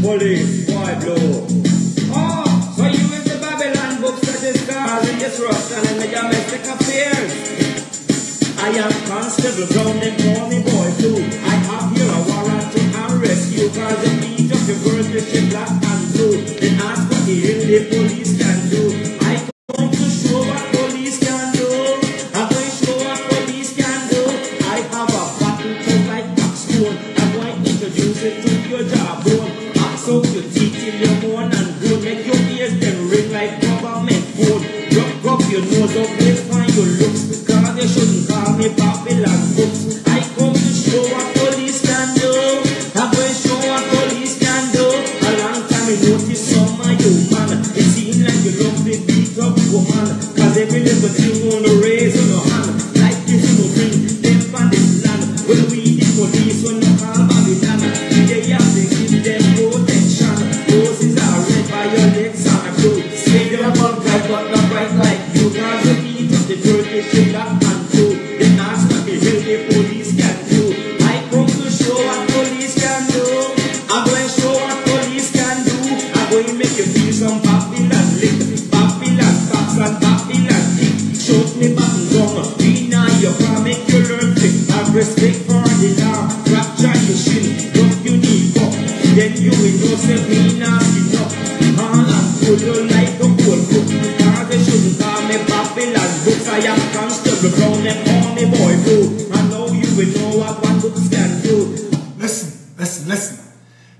Police, boy, blow. Oh, so you is the Babylon books that is causing disruption in the domestic affairs. I am Constable Brown, they call me Boy Blue. I have here a warrant to arrest you, cause the beat of your girl is black and blue. Then ask what the hell the police can do. I come to show what police can do. I'm going to show what police can do. I have a battle to like stone. I'm going to introduce it to your jawbone. So your teeth till your moan and groan. Make your ears then ring like government phone. Rub your nose up, let's find your looks. Because they shouldn't call me Babylon books. I come to show what police can do. I'm going to show what police can do. A long time I noticed some of you, man. It seems like you love the beat up woman. Cause every little thing on the raise on your hand. Like this no bring them from this land. When we the police when you call Babylon. They have to give them protection. Roses are red by your legs on the blue. Say they're one guy but not bright like you. Cause the beat of the Turkish is black and blue. They ask what the hell the police can do. I come to show what police can do. I'm going to show what police can do. I'm going to make you feel some Babylon lick. Babylon facts and Babylon kick. Shoot me button down. Deny your car, make you learn to have respect for the law. Fracture your shin, drop your knee up. Then you will know self me not enough. I'll pull you like a cold cook. Cause they shouldn't call me Babylon books. I am Constable Brown, they call me Boy Blue. I know you will know what one books can do. Listen.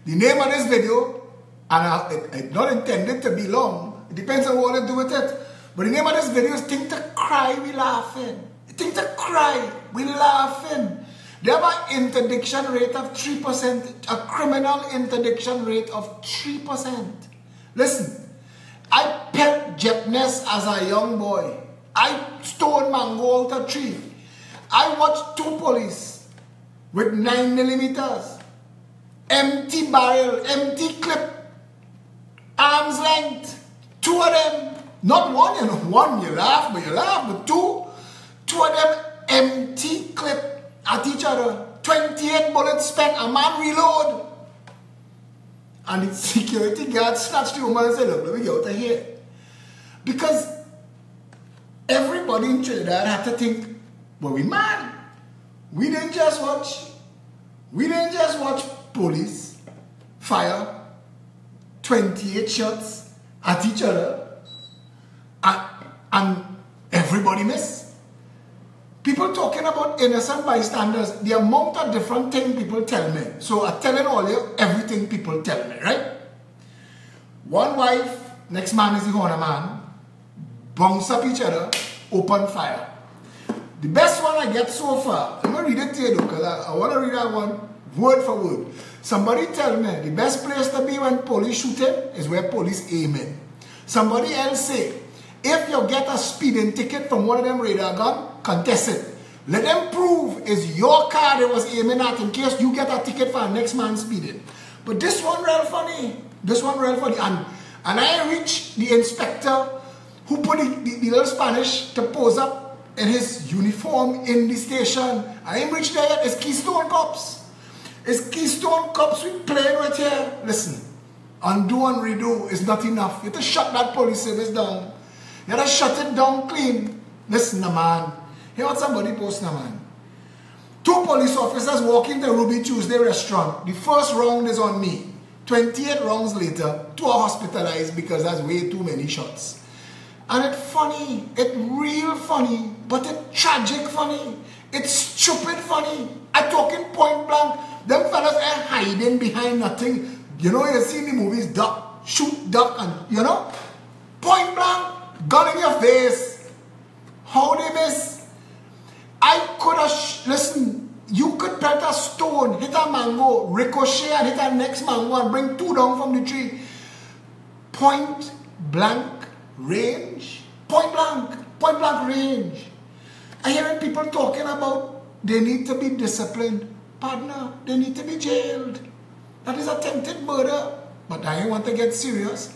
The name of this video, and it's not intended to be long. It depends on what I do with it. But the name of this video is Think to Cry, We Laughing. Think to Cry, We Laughing. They have an interdiction rate of 3%, a criminal interdiction rate of 3%. Listen, I pet Jepness as a young boy. I stole mango out a tree. I watched two police with 9mm, empty barrel, empty clip, arm's length. Two of them, not one, you know, one you laugh, but two of them empty clip at each other. 28 bullets spent, a man reload. And the security guard snatched the woman and said, look, let me get out of here. Because everybody in Trinidad had to think, well, we mad. We didn't just watch police fire 28 shots at each other and everybody missed. People talking about innocent bystanders, the amount of different things people tell me. So I'm telling all you everything people tell me, right? One wife, next man is the corner man, bounce up each other, open fire. The best one I get so far, I'm going to read it to you though, because I want to read that one word for word. Somebody tell me the best place to be when police shooting is where police aiming. Somebody else say, if you get a speeding ticket from one of them radar gun, contest it. Let them prove it's your car they was aiming at in case you get a ticket for the next man speeding. But this one real funny. And I reached the inspector who put the little Spanish to pose up in his uniform in the station. I ain't reached there yet. It's Keystone Cops. It's Keystone Cops we playing with here. Listen, undo and redo is not enough. You have to shut that police service down. You have to shut it down clean. Listen, man. Hear what somebody post now, man. 2 police officers walk into Ruby Tuesday restaurant. The first round is on me. 28 rounds later, 2 are hospitalized because that's way too many shots. And it's funny. It's real funny. But it's tragic funny. It's stupid funny. I'm talking point blank. Them fellas are hiding behind nothing. You know, you see in the movies, duck, shoot, duck, and, you know, point blank, gun in your face. How they miss? I could have, listen, you could plant a stone, hit a mango, ricochet and hit a next mango and bring 2 down from the tree. Point blank range. Point blank range. I'm hearing people talking about they need to be disciplined. Partner, they need to be jailed. That is attempted murder. But I want to get serious.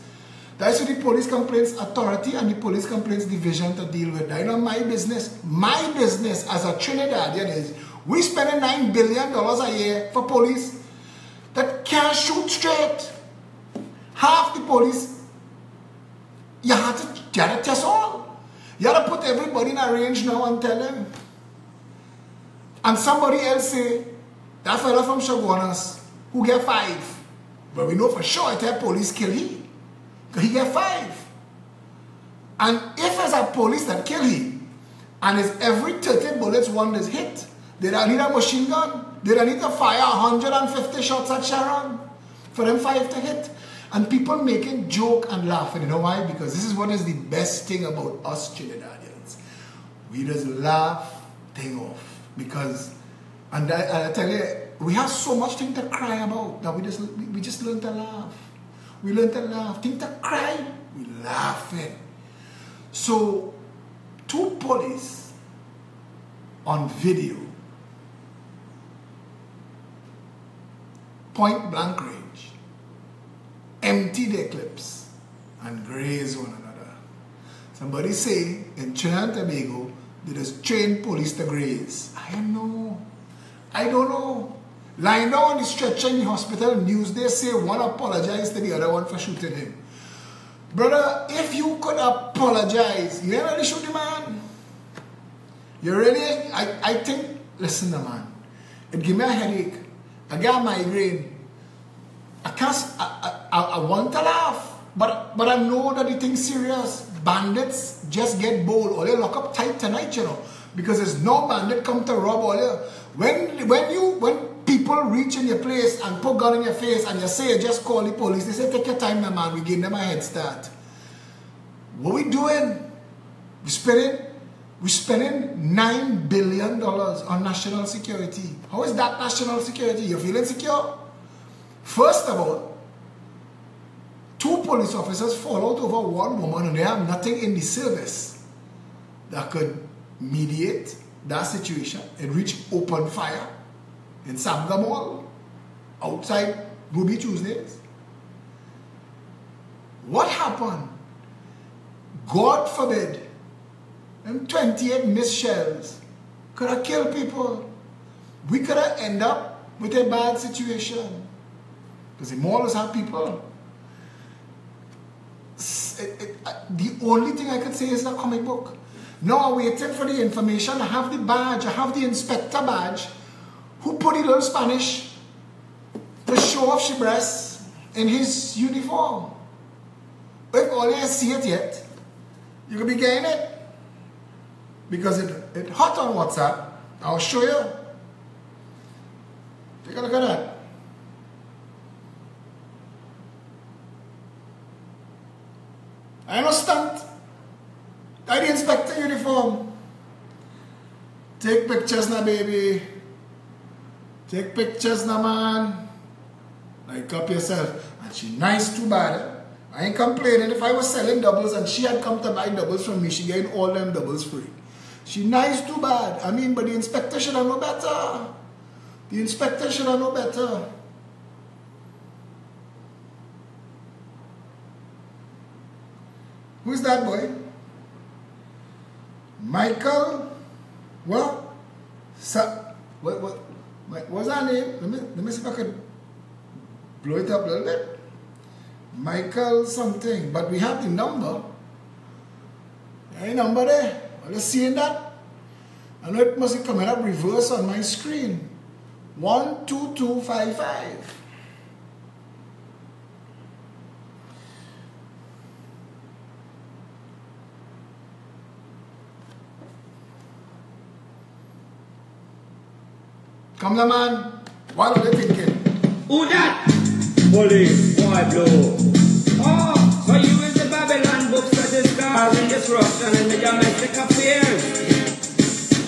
That's what the police complaints authority and the police complaints division to deal with. That's not my business. My business as a Trinidadian is we spending $9 billion a year for police that can't shoot straight. Half the police, you had to test all. You had to put everybody in a range now and tell them. And somebody else say, that fella from Shaguanas, who get 5. But we know for sure I tell police kill he. Because he get 5. And if there's a police that kill he, and it's every 30 bullets one is hit, they don't need a machine gun. They don't need to fire 150 shots at Sharon for them 5 to hit. And people making joke and laughing. You know why? Because this is what is the best thing about us Trinidadians. We just laugh thing off. Because, and I tell you, we have so much thing to cry about that we just learn to laugh. We learn to laugh. Thing to cry, we laughing. So, 2 police on video, point blank range, empty their clips and graze one another. Somebody say in Trinidad and Tobago, they just train police to graze. I don't know. Lying down on the stretcher in the hospital, news they say one apologized to the other one for shooting him. Brother, if you could apologize, you ain't really shoot the man. You really, I think, listen to man, it give me a headache. I get a migraine. I want to laugh, but I know that the thing's serious. Bandits just get bold or they lock up tight tonight, you know, because there's no bandit come to rob all you. When people reach in your place and put gun in your face and you say just call the police, they say take your time, my man. We give them a head start. What we doing? We're spending $9 billion on national security. How is that national security? You feeling secure? First of all, 2 police officers fall out over one woman and they have nothing in the service that could mediate that situation and reach open fire in Samga Mall outside Ruby Tuesdays. What happened? God forbid, them 28 missed shells could have killed people. We could have ended up with a bad situation. Because the malls have people. The only thing I could say is the comic book. Now I'm waiting for the information. I have the badge. I have the inspector badge. Who put the little Spanish to show off she breasts in his uniform? If all you see it yet, you could be getting it. Because it hot on WhatsApp. I'll show you. Take a look at that. I know stunt. I the inspector uniform. Take pictures now, baby. Take pictures now, man. Like up yourself. And she nice too bad. I ain't complaining. If I was selling doubles and she had come to buy doubles from me, she getting all them doubles free. She nice too bad. I mean, but the inspector should have known better. The inspector should have known better. Who's that boy? Michael? What? What's her name? Let me see if I can blow it up a little bit. Michael something. But we have the number. Any number there? Are you seeing that? I know it must be coming up reverse on my screen. 12255. Come on, man. What are they thinking? Who that? Police, boy blow. Oh, so you is the Babylon books that is causing disruption in the domestic affairs.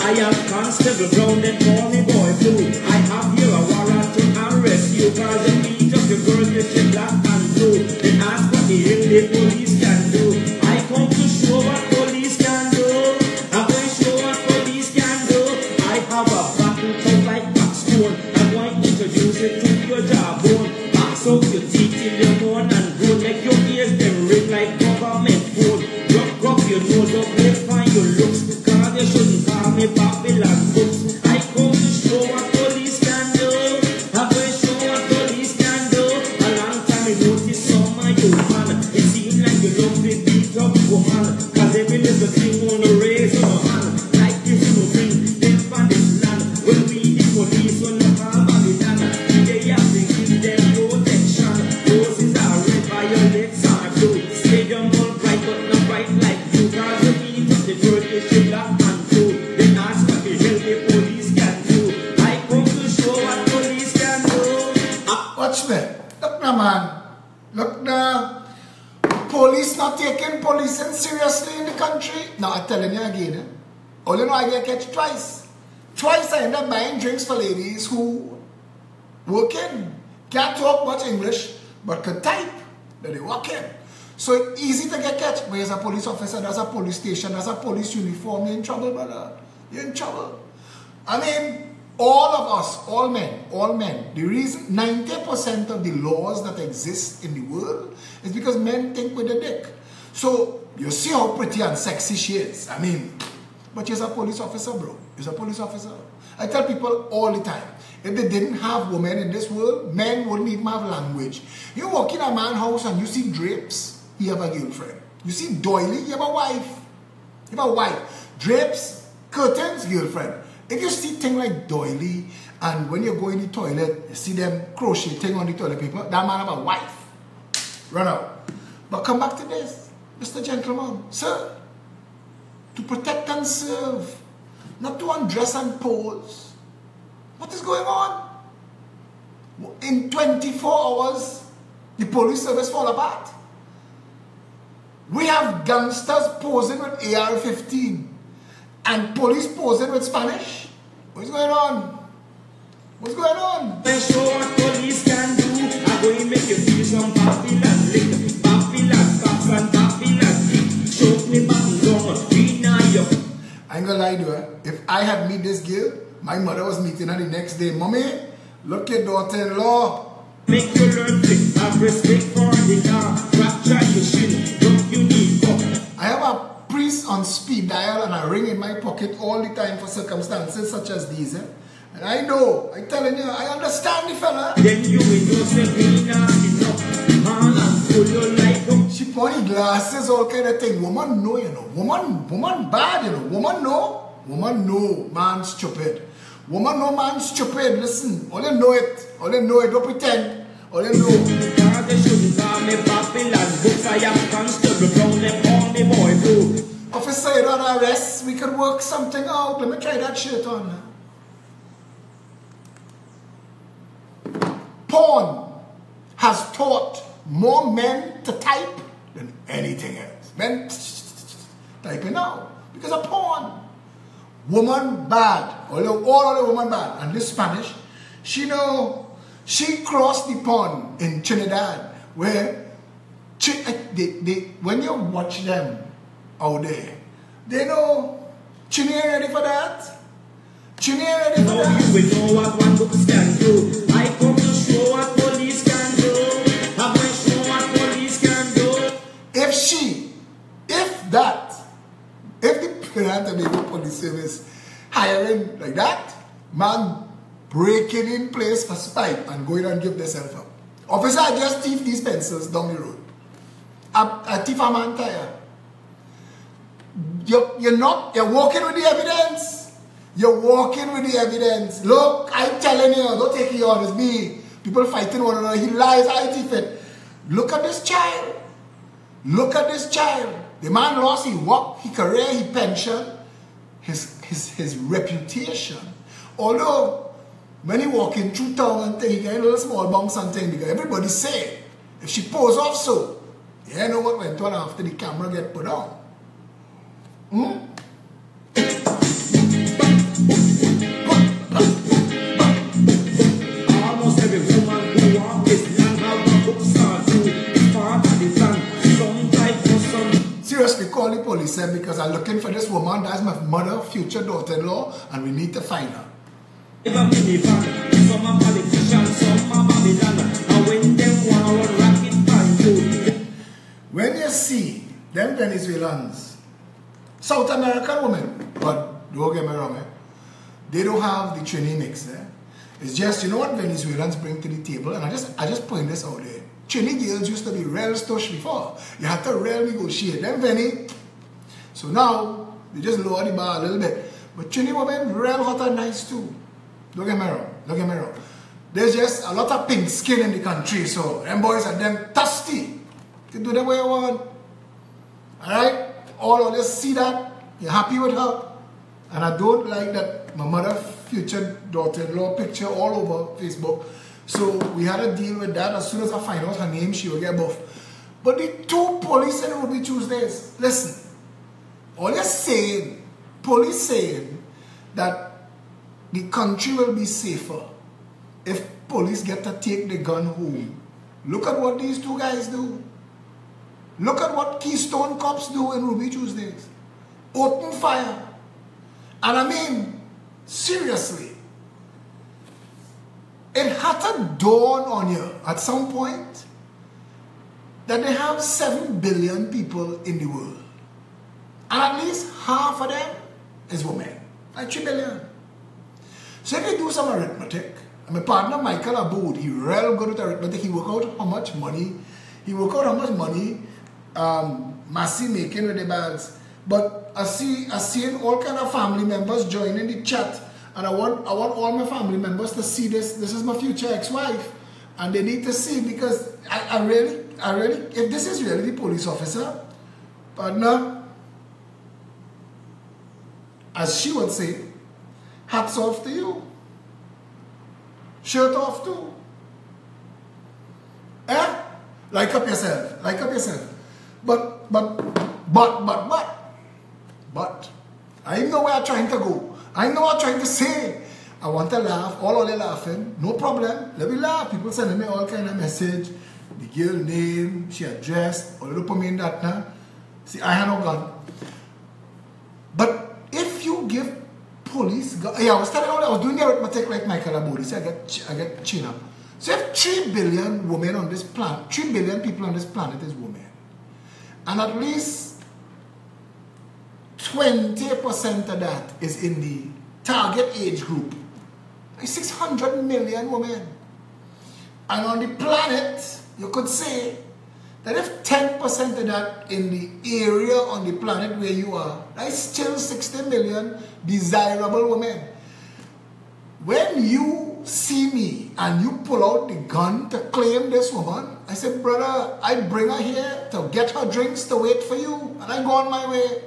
I am Constable Brown and call me Boy Blue. I have here a warrant to arrest you, cause you beat up your girl, you shit black and blue. Then ask what the hell the police can do. I come to show what police can do. I'm going to show what police can do. I have a battle tough like backstone. I'm going to introduce it to your jawbone. Box out your teeth in your moan and groan. Make your ears them ring like government phone. Rub your nose up, make fine your looks. Cause you shouldn't call me Babylon books. I come to show what police can do. I'm going to show what police can do. A long time I noticed some of you Look now, man. Look now. Police not taking policing seriously in the country. Now, I'm telling you again. All you know, I get catch twice. Twice I end up buying drinks for ladies who working. Can't talk much English, but can type. That they walk in. So it's easy to get catch. But as a police officer, there's a police station, there's a police uniform, you're in trouble, brother. You're in trouble. I mean, all of us, all men, the reason 90% of the laws that exist in the world is because men think with the dick. So you see how pretty and sexy she is. I mean, but she's a police officer, bro. She's a police officer. I tell people all the time, if they didn't have women in this world, men wouldn't even have language. You walk in a man's house and you see drapes, he have a girlfriend. You see doily, he have a wife. You have a wife. Drapes, curtains, girlfriend. If you see things like doily, and when you go in the toilet, you see them crocheting on the toilet paper, that man have a wife. Run out. But come back to this, Mr. Gentleman. Sir, to protect and serve, not to undress and pose. What is going on? In 24 hours, the police service fall apart. We have gangsters posing with AR-15 and police posing with Spanish. What's going on? What's going on? They show what police can do. I'm going to make you feel some Babylon lick. Babylon, Babylon, Babylon lick. Show me Babylon, deny you. I ain't gonna lie to her. If I had met this girl, my mother was meeting her the next day. Mommy, look your daughter-in-law. Make you learn to have respect for the law. Fracture your shin, don't you need go. I have a priest on speed dial and a ring in my pocket all the time for circumstances such as these. And I know, I'm telling you, I understand the fella. Then you will go say, enough, man, and pull your light up. She put on glasses, all kind of thing. Woman know, you know. Woman bad, you know. Woman know, man stupid. Woman know, man stupid. Listen, all you know it. All you know it, don't pretend. All you know. They shouldn't call me Babylon books. I am constable, brown them call me boy blue. Officer, you're on arrest. We could work something out. Let me try that shirt on. Porn has taught more men to type than anything else. Men typing now because of porn. Woman bad. All of the woman bad. And this Spanish, she crossed the pond in Trinidad where when you watch them out there, they know Chini ain't ready for that. Chini ain't ready for that. You will know what one book can do. I come to show what police can do. I'm going to show what police can do. If the Trinidad and Tobago Police Service hiring like that, man breaking in place for spite and going and give themselves up. Officer, I just thief these pencils down the road. I thief a man tire. You're walking with the evidence. You're walking with the evidence. Look, I'm telling you, don't take it on, it's me. People fighting one another, he lies, I thief it. Look at this child. Look at this child. The man lost his work, his career, his pension, his reputation. Although, when he walking through town and he get a little small bumps and things, because everybody say, if she pose off so, you know what went on after the camera get put on. Almost every woman who wants this land have a book start to be part of the plan. Some type for some. Seriously, call the police because I'm looking for this woman. That's my mother, future daughter-in-law, and we need to find her. Some are politicians, some are Babylon, and when them want to rock it back to. When you see them Venezuelans, South American women, but don't get me wrong, they don't have the Trini mix. It's just, you know what Venezuelans bring to the table, and I just point this out there. Trini girls used to be real stush before. You had to real negotiate. Them Veni, so now they just lower the bar a little bit. But Trini women real hot and nice too. Don't get me wrong. There's just a lot of pink skin in the country, so them boys are them thirsty. You can do them way you want. Alright? All of us see that. You're happy with her. And I don't like that my mother, future daughter-in-law picture all over Facebook. So we had to deal with that. As soon as I find out her name, she will get buff. But the two police in Ruby Tuesdays, listen, all you're saying, police saying that the country will be safer if police get to take the gun home. Look at what these two guys do. Look at what Keystone cops do in Ruby Tuesdays. Open fire. And I mean, seriously, it had to dawn on you at some point that they have 7 billion people in the world. And at least half of them is women. Like 3 billion. So if you do some arithmetic, and my partner Michael Abood, he real good with arithmetic. He work out how much money Massey making with the bags. But I seeing all kind of family members joining the chat, and I want all my family members to see this. This is my future ex-wife, and they need to see, because I really, if this is really the police officer, partner, as she would say, hats off to you. Shirt off too. Eh? Like up yourself. Like up yourself. But, I know where I'm trying to go. I know what I'm trying to say. I want to laugh. All they laughing. No problem. Let me laugh. People sending me all kind of message. The girl name, she address, all the put me in that now. See, I had no gun. But if you give police, yeah, I was doing the arithmetic like Michael Abodi, so I get chin up. So if 3 billion women on this planet, 3 billion people on this planet is women, and at least 20% of that is in the target age group, like 600 million women. And on the planet, you could say that if 10% of that in the area on the planet where you are, that's still 60 million desirable women. When you see me and you pull out the gun to claim this woman, I said, brother, I bring her here to get her drinks to wait for you, and I go on my way.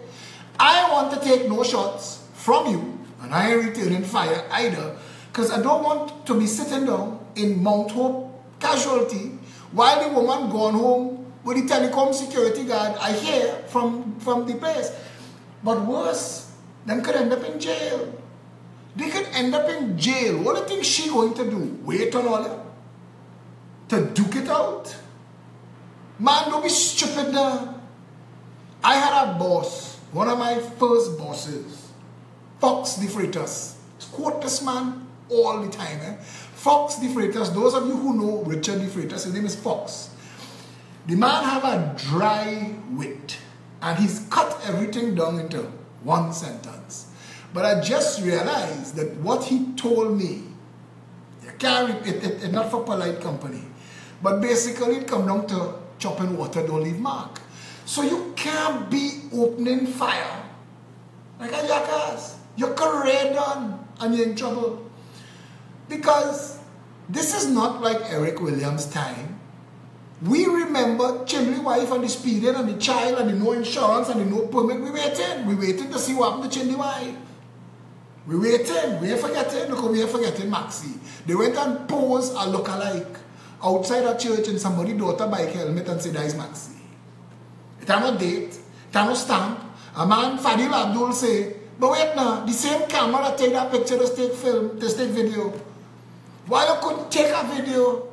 I want to take no shots from you, and I ain't returning fire either, because I don't want to be sitting down in Mount Hope casualty while the woman gone home with the telecom security guard, I hear from the place. But worse, them could end up in jail. They could end up in jail. What do you think she going to do? Wait on all that? To duke it out? Man, don't be stupid now. I had a boss, one of my first bosses, Fox the Freitas. Quote this man all the time. Eh? Fox the Freitas, those of you who know Richard the Freitas, his name is Fox. The man have a dry wit, and he's cut everything down into one sentence. But I just realized that what he told me, you can't repeat it, not for polite company, but basically it comes down to chopping water, don't leave mark. So you can't be opening fire like a jackass. Your career done, and you're in trouble. Because this is not like Eric Williams' time. We remember Chimley wife and the speeding and the child and the no insurance and the no permit. We waiting. We waiting to see what happened to Chimley wife. We waiting. We ain't forgetting. Look, we ain't forgetting Maxie. They went and posed a lookalike outside a church and somebody daughter bike helmet and said that is Maxie. It had no date. It had no stamp. A man, Fadil Abdul say, but wait now, the same camera that take that picture to take film, to take video. Why you couldn't take a video?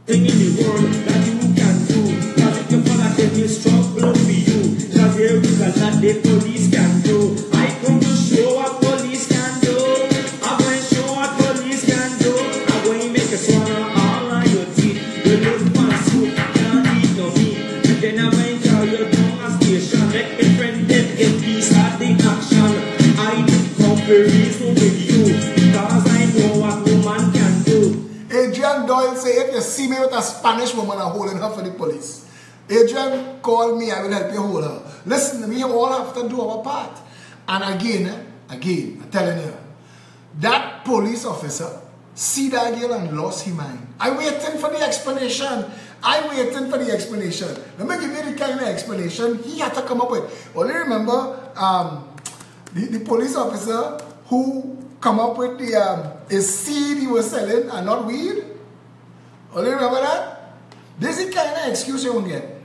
Thing in the world that you can do. Cause if you forget them, you struggle for you. Cause there is a lot the police can do. I come to show what police can do. I'm going to show what police can do. I'm going to make a swallow all on your teeth. You look fast, you can't eat no meat. And then I'm going to tell you down a station. Make me friend them get peace at the action. I comparison with you. Cause I know what woman can do. Adrian Doyle say, if you see me with a Spanish woman, I'm holding her for the police. Adrian, call me, I will help you hold her. Listen, we all have to do our part. And again, I'm telling you, that police officer see that girl and lost his mind. I'm waiting for the explanation. Let me give you the kind of explanation he had to come up with. Only remember, the police officer who come up with the seed he was selling and not weed? Only remember that? This is the kind of excuse you won't get.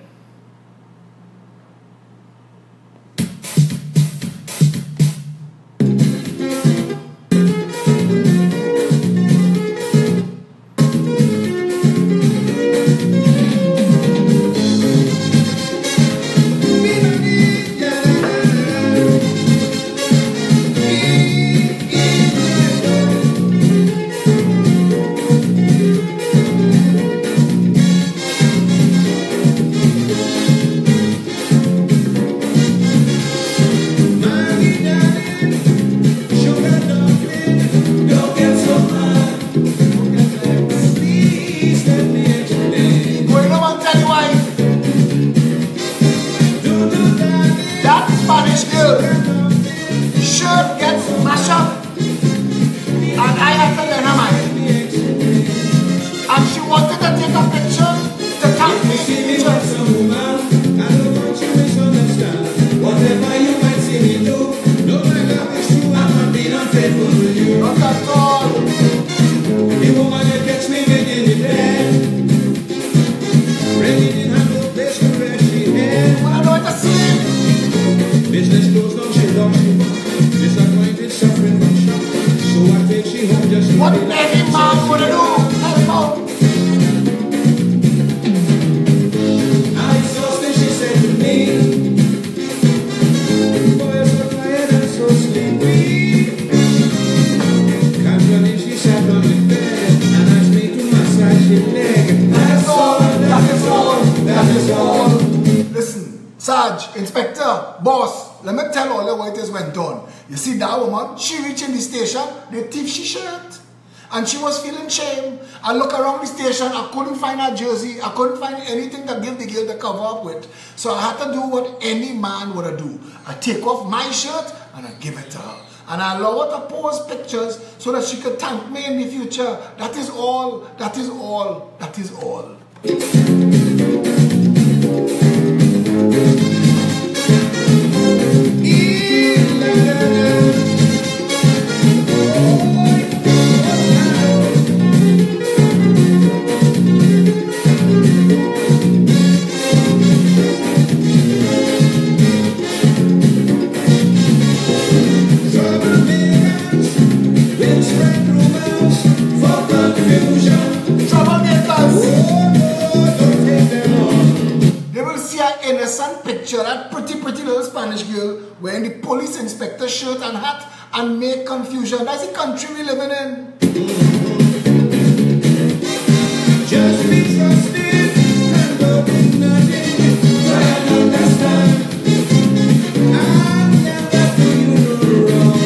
Inspector, boss, let me tell all you what it went on. You see that woman, she reached in the station, the thief she shirt. And she was feeling shame. I look around the station, I couldn't find her jersey, I couldn't find anything to give the girl to cover up with. So I had to do what any man would do. I take off my shirt and I give it to her. And I allow her to post pictures so that she could thank me in the future. That is all, that is all, that is all. Picture that pretty little Spanish girl wearing the police inspector shirt and hat and make confusion. That's the country we living in. Just be trusted and don't do nothing. Try and understand. I'll never do you no wrong.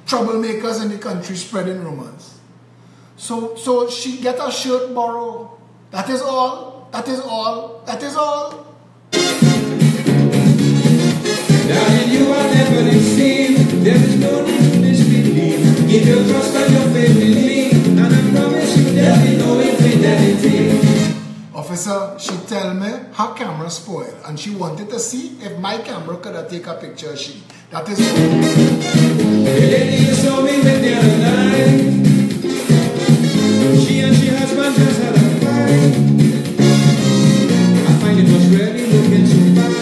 Troublemakers in the country spreading rumors. So she get her shirt borrowed. That is all. That is all. That is all. Darling, you are never deceived. There is no need to disbelieve. Give your trust and your faith in me, and I promise you there will be no infidelity. Officer, she tell me her camera spoiled, and she wanted to see if my camera could take a picture of she. That is all. The lady you saw me with the other night, she and she husband just had a fight. I find it was really looking so bad.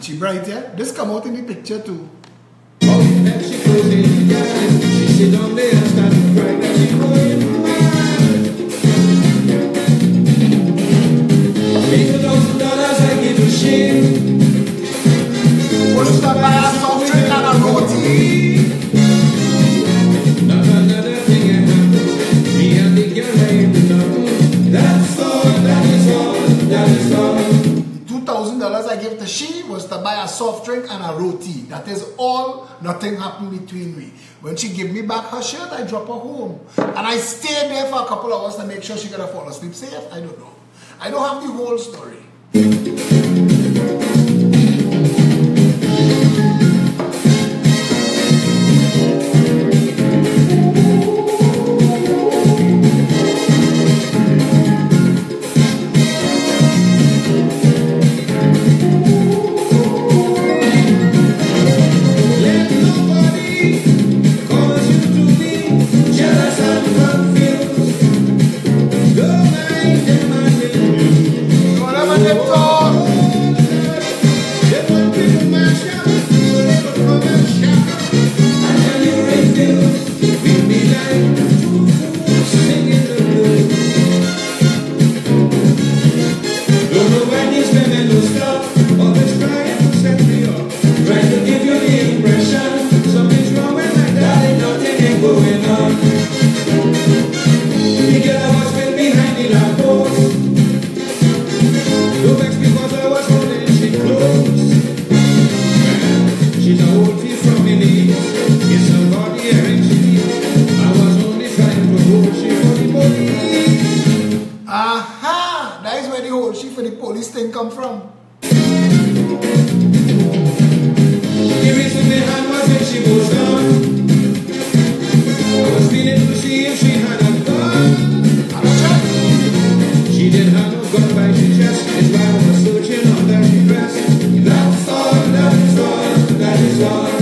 She bright, yeah? This come out in the picture too. Oh, then she goes in the garden. She sit down there and start to cry. Then she going mad. $8,000 I give to she. Was to buy a soft drink and a roti. Not another thing I have. Me and the girl I ain't nothing. That's all, that is all, that is all. $2,000 I gave to she was to buy a soft drink and a roti. That is all. Nothing happened between me. When she gave me back her shirt, I dropped her home. And I stayed there for a couple of hours to make sure she could fall asleep safe. I don't know. I don't have the whole story. Let nobody cause you to be the whole shit for the police thing come from? The reason behind was when she was done. I was feeling to see if she had a gun. She didn't have no gun by her chest. It's why I was searching under her dress. That's all, that is all, that is all.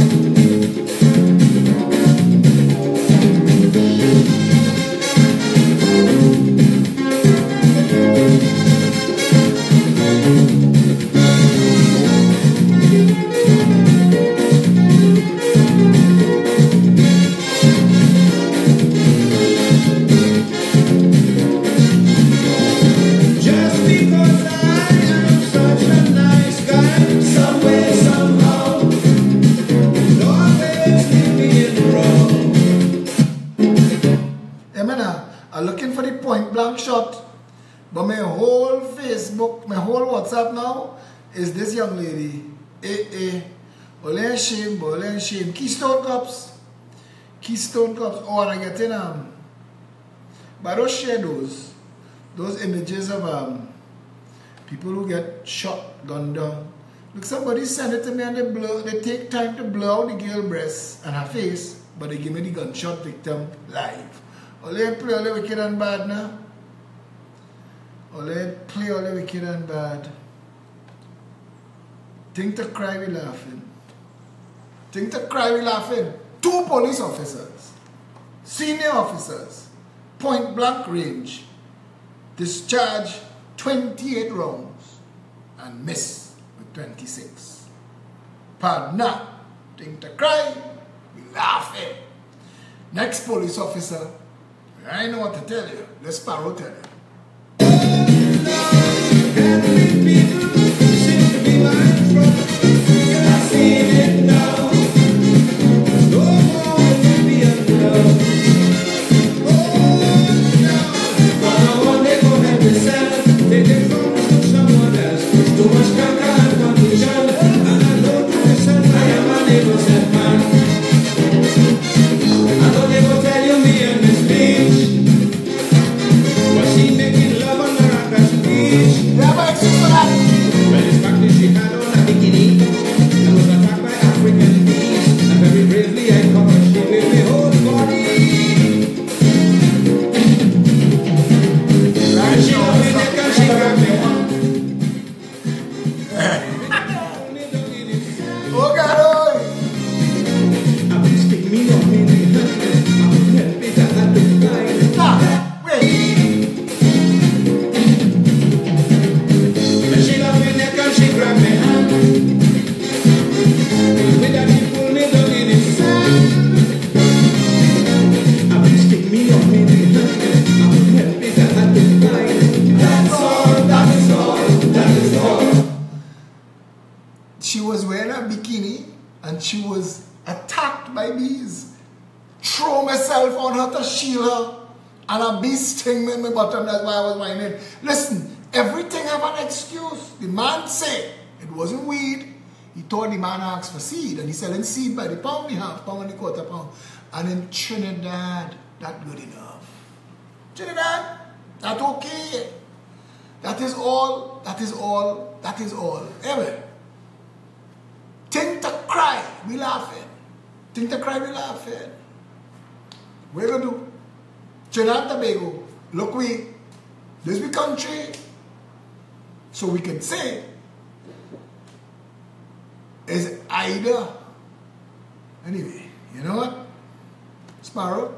I'm looking for the point blank shot, but my whole Facebook, my whole WhatsApp now is this young lady. Ole shame. Keystone Cups. Oh, and I get in but I don't share those images of people who get shot, gunned down. Look, somebody sent it to me and they take time to blur out the girl breast and her face, but they give me the gunshot victim live. Ole play all the wicked and bad now. Ole play all the wicked and bad. Think to cry we laughing. Two police officers, senior officers, point blank range, discharge 28 rounds and miss with 26. Partner, think to cry, we laughing. Next police officer, I know what to tell you. Let Sparrow tell you. She was wearing a bikini and she was attacked by bees. Throw myself on her to shield her and a bee sting me in my bottom. That's why I was whining. Listen, everything have an excuse. The man said it wasn't weed. He thought the man asked for seed and he's selling seed by the pound, the half pound and the quarter pound. And in Trinidad, that's good enough. Trinidad, that's okay. That is all. Anyway. Think to cry, we laughing. We're going to do Trinidad and Tobago. Look, this we country. So we can say, is either. Anyway, you know what? Sparrow.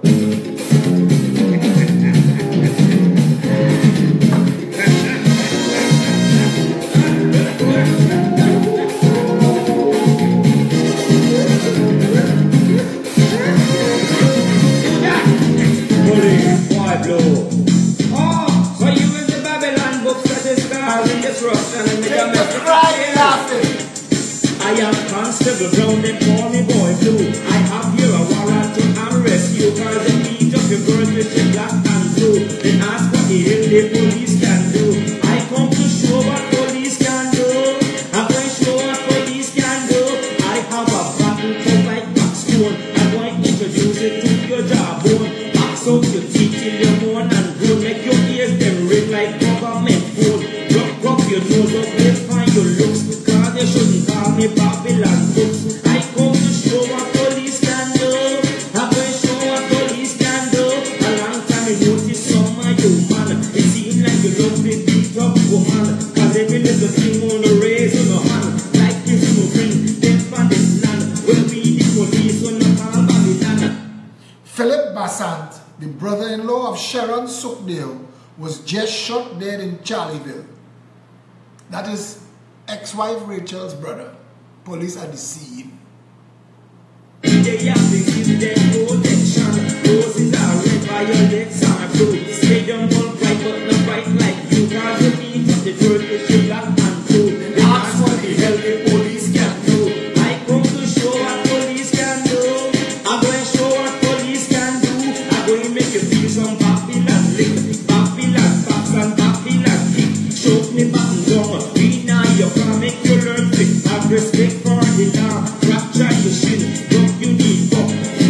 I am Constable Brown, they call me Boy Blue. I have here a warrant to arrest you, cause they need just your girls with your black and blue. They ask what the hell the police can do. I come to show what police can do. I'm going to show what police can do. I have a battle for like backstone. I'm going to introduce it to your jawbone. Box out your teeth till you're moan and groan. Make your ears them ring like government phone. Sharon Sookdale was just shot dead in Charleville. That is ex-wife Rachel's brother. Police at the scene. They have to give them protection. Roses are red, violets are blue. Stadium ball bright, but not bright like you. Cause the beat of the Turkish is black and blue. They ask what the hell the police can do. I come to show what police can do. I'm going to show what police can do. I'm going to make you feel some Babylon lick. Babylon facts and Babylon kick. Choke me back and down. Be now you can make you learn quick. Have respect for the law. Fracture your shin.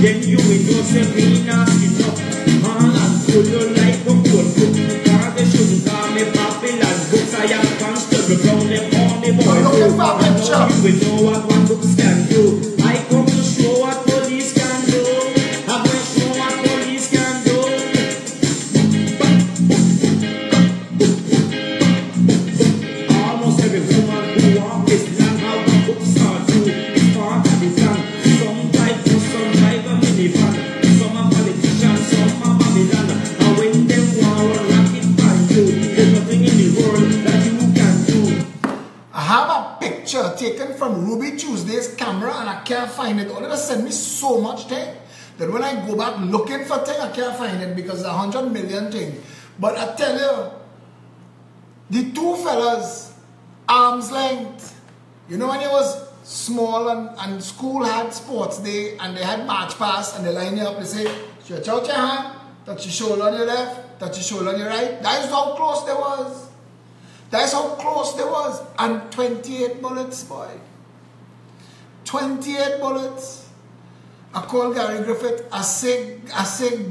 Then you will know something not enough. And pull your life from cold book. Because they shouldn't call me Babylon books. I am constable round them all the boys. You will know what one books can do. I come to show what police can do. I'm going to show what police can do. Almost every woman who walks this land, how the books are due. It's part of the plan. Some are politicians, some are Babylon. And when them want to rock it by you, there's nothing in the world that you can do. I have a picture taken from Ruby Tuesday's camera and I can't find it. All of them send me so much thing that when I go back looking for thing, I can't find it because there's 100 million things. But I tell you, the two fellas, arm's length. You know when it was small and school had sports day and they had march pass and they line you up and say, stretch out your hand, touch your shoulder on your left, touch your shoulder on your right. That is how close they was. That is how close they was. And 28 bullets, boy. 28 bullets. I call Gary Griffith. I say,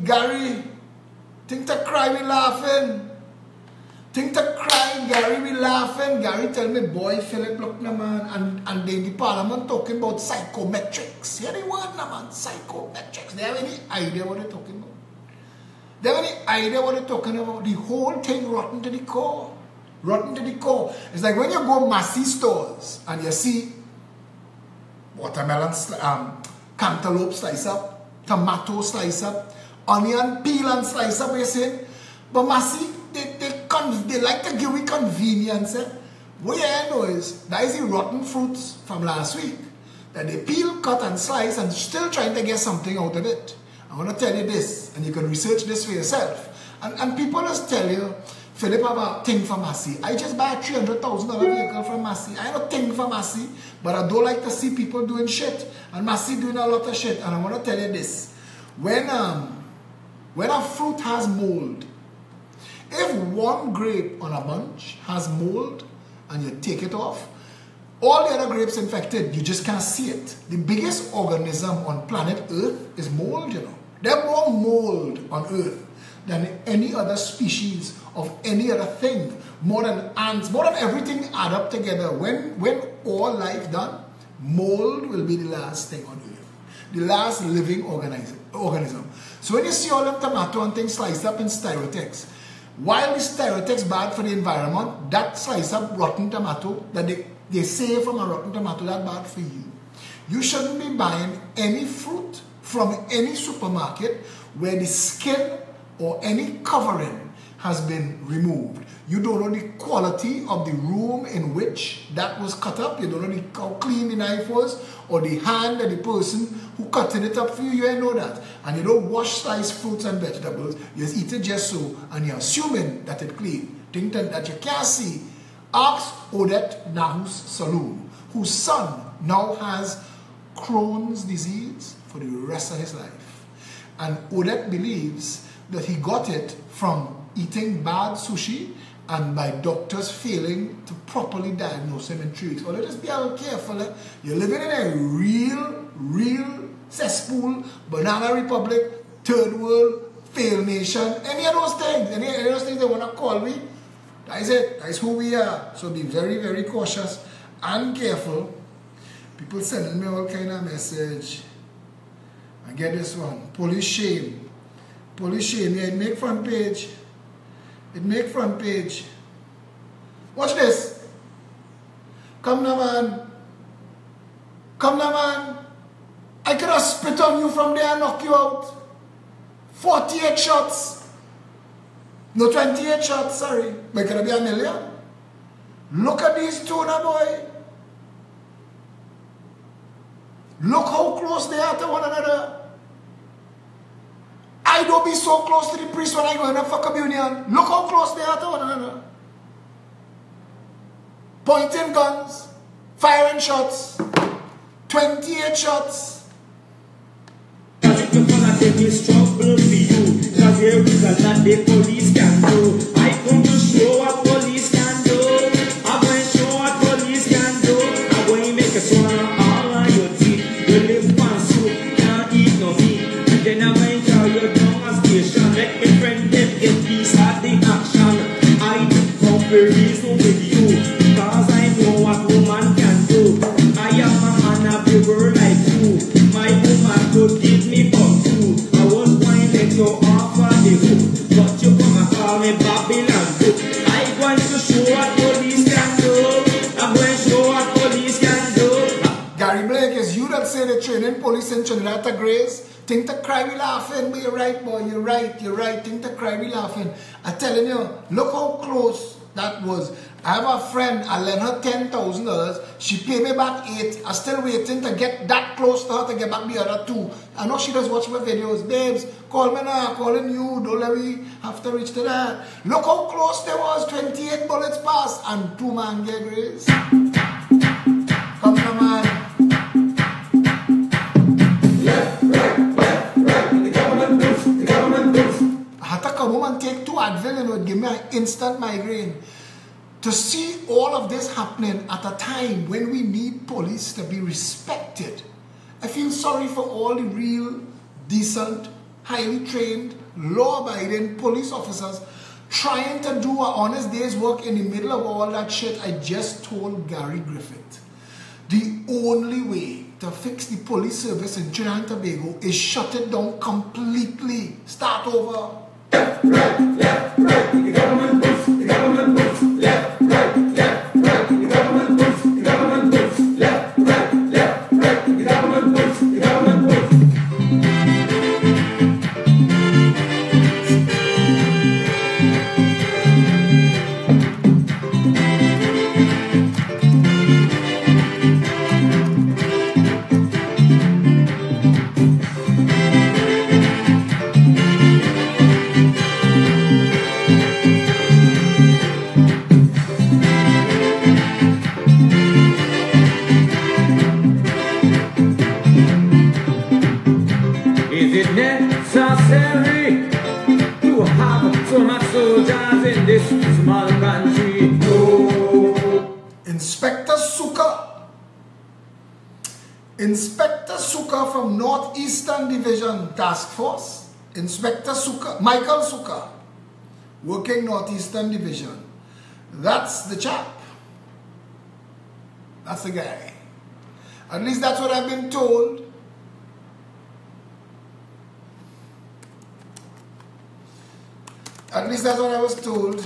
Gary, think to cry, we laughing. Think to cry, Gary, we laughing. Gary tell me, boy, Philip, look, na man. And they in the parliament talking about psychometrics. Here they want, na man, psychometrics. They have any idea what they're talking about? They have any idea what they're talking about? The whole thing rotten to the core. Rotten to the core. It's like when you go Massey stores and you see watermelon, cantaloupe slice up, tomato slice up, onion peel and slice up, you see? But Massey, they like to give you convenience. Eh? What you know is, that is the rotten fruits from last week. That they peel, cut and slice and still trying to get something out of it. I want to tell you this, and you can research this for yourself. And people just tell you, Philip have a thing for Massey. I just buy a $300,000 vehicle from Massey. I have a thing for Massey, but I don't like to see people doing shit. And Massey doing a lot of shit. And I want to tell you this. When a fruit has mold, if one grape on a bunch has mold and you take it off, all the other grapes infected, you just can't see it. The biggest organism on planet Earth is mold, you know. There's more mold on Earth than any other species of any other thing. More than ants, more than everything add up together. When all life done, mold will be the last thing on Earth. The last living organism. So when you see all them tomato and things sliced up in Styrotex, while the Styrotex bad for the environment, that slice up rotten tomato that they say from a rotten tomato, that bad for you. You shouldn't be buying any fruit from any supermarket where the skin or any covering has been removed. You don't know the quality of the room in which that was cut up. You don't know how clean the knife was or the hand of the person who cutting it up for you. You ain't know that. And you don't wash sliced fruits and vegetables. You just eat it just so and you're assuming that it's clean. Think that you can't see. Ask Odette Nahus Saloon, whose son now has Crohn's disease for the rest of his life. And Odette believes that he got it from eating bad sushi and by doctors failing to properly diagnose him in 3 weeks. Well, just be a little careful. Eh? You're living in a real cesspool, banana republic, third world, failed nation, any of those things. Any of those things they want to call me. That is it. That is who we are. So be very, very cautious and careful. People sending me all kind of message. I get this one. Police shame. Police shame. Yeah, it make front page. It make front page. Watch this. Come now, man. Come now, man. I could have spit on you from there and knock you out. 48 shots. No 28 shots, sorry. But could it be a million? Look at these two now, boy. Look how close they are to one another. I don't be so close to the priest when I go in for communion. Look how close they are to one another. Pointing guns, firing shots, 28 shots. Cause you're gonna take this trouble for you. Cause there is a lot the police can do. I come to show what police can do. I'm going to show what police can do. I'm going to make a swallow all of your teeth. You live on soup, can't eat no meat. And then I'm going to carry you down a station. Let me friend them get peace at the action. I come for reason with you. Cause I know what woman can do. I am a man of the world like you. My woman could give me up too. I was going to let you off of the hook. But you come and call me Babylon book. I'm going to show what police can do. I'm going to show what police can do. Gary Blake, is you that say the training police in Trinidad to Grace? Think to cry we laughing, but you're right, boy, you're right. Think to cry we laughing. I'm telling you, look how close that was. I have a friend, I lent her $10,000. She paid me back 8. I'm still waiting to get that close to her to get back the other 2. I know she does watch my videos. Babes, call me now, I'm calling you. Don't let me have to reach to that. Look how close there was. 28 bullets passed and 2 man get Grace. Come on, man. Left, right. The government moves. I had to come home and take 2 Advil and it would give me an instant migraine. To see all of this happening at a time when we need police to be respected, I feel sorry for all the real, decent, highly trained, law-abiding police officers trying to do an honest day's work in the middle of all that shit I just told Gary Griffith. The only way to fix the police service in Trinidad and Tobago is shut it down completely. Start over. Left, right. The government moves. Left, right. The government moves. Left, right. The government moves. Necessary to have so much soldiers in this small country. No. Inspector Suka from Northeastern Division Task Force. Inspector Suka, Michael Suka, working Northeastern Division. That's the chap. That's the guy. At least that's what I've been told. At least that's what I was told.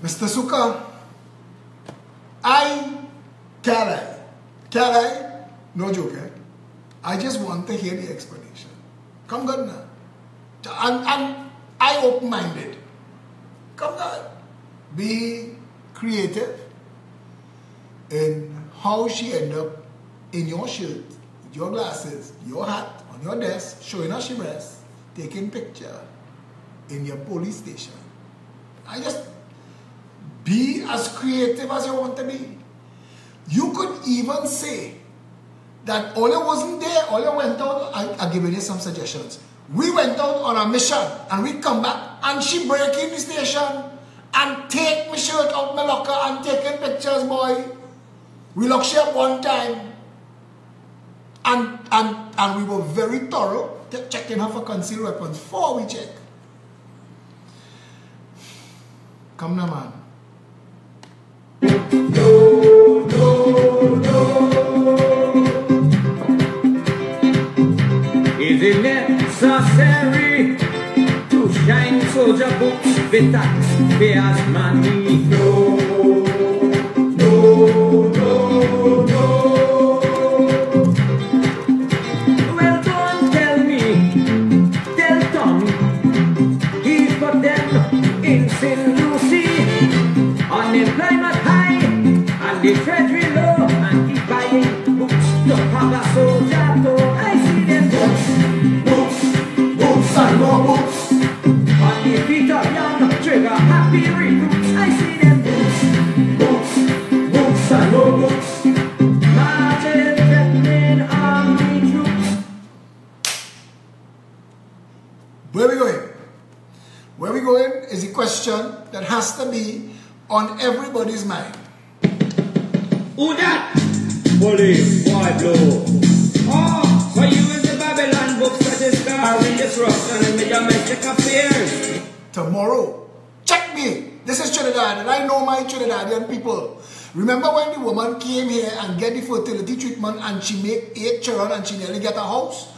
Mr. Suka, can I? No joke, eh? I just want to hear the explanation. Come good now. I open-minded. Come good. Be creative in how she end up in your shirt, with your glasses, your hat, on your desk, showing her she breast, taking picture in your police station. I just be as creative as you want to be. You could even say that Ole wasn't there, Ole went out. I'll give you some suggestions. We went out on a mission and we come back and she break in the station and take my shirt out my locker and taking pictures, boy. We locked she up one time and we were very thorough checking her for concealed weapons before we check. Come now, man. No, no, no. Is it necessary to shine soldier books, the taxpayers' money? No, no, no, no. Well, don't tell me Where we going? Where we going is a question that has to be on everybody's mind. Who that? Police, boy blow. Oh, so you in the Babylon books that is causing disruption in the domestic affairs. Tomorrow, check me. This is Trinidad and I know my Trinidadian people. Remember when the woman came here and get the fertility treatment and she made 8 children and she nearly get a house?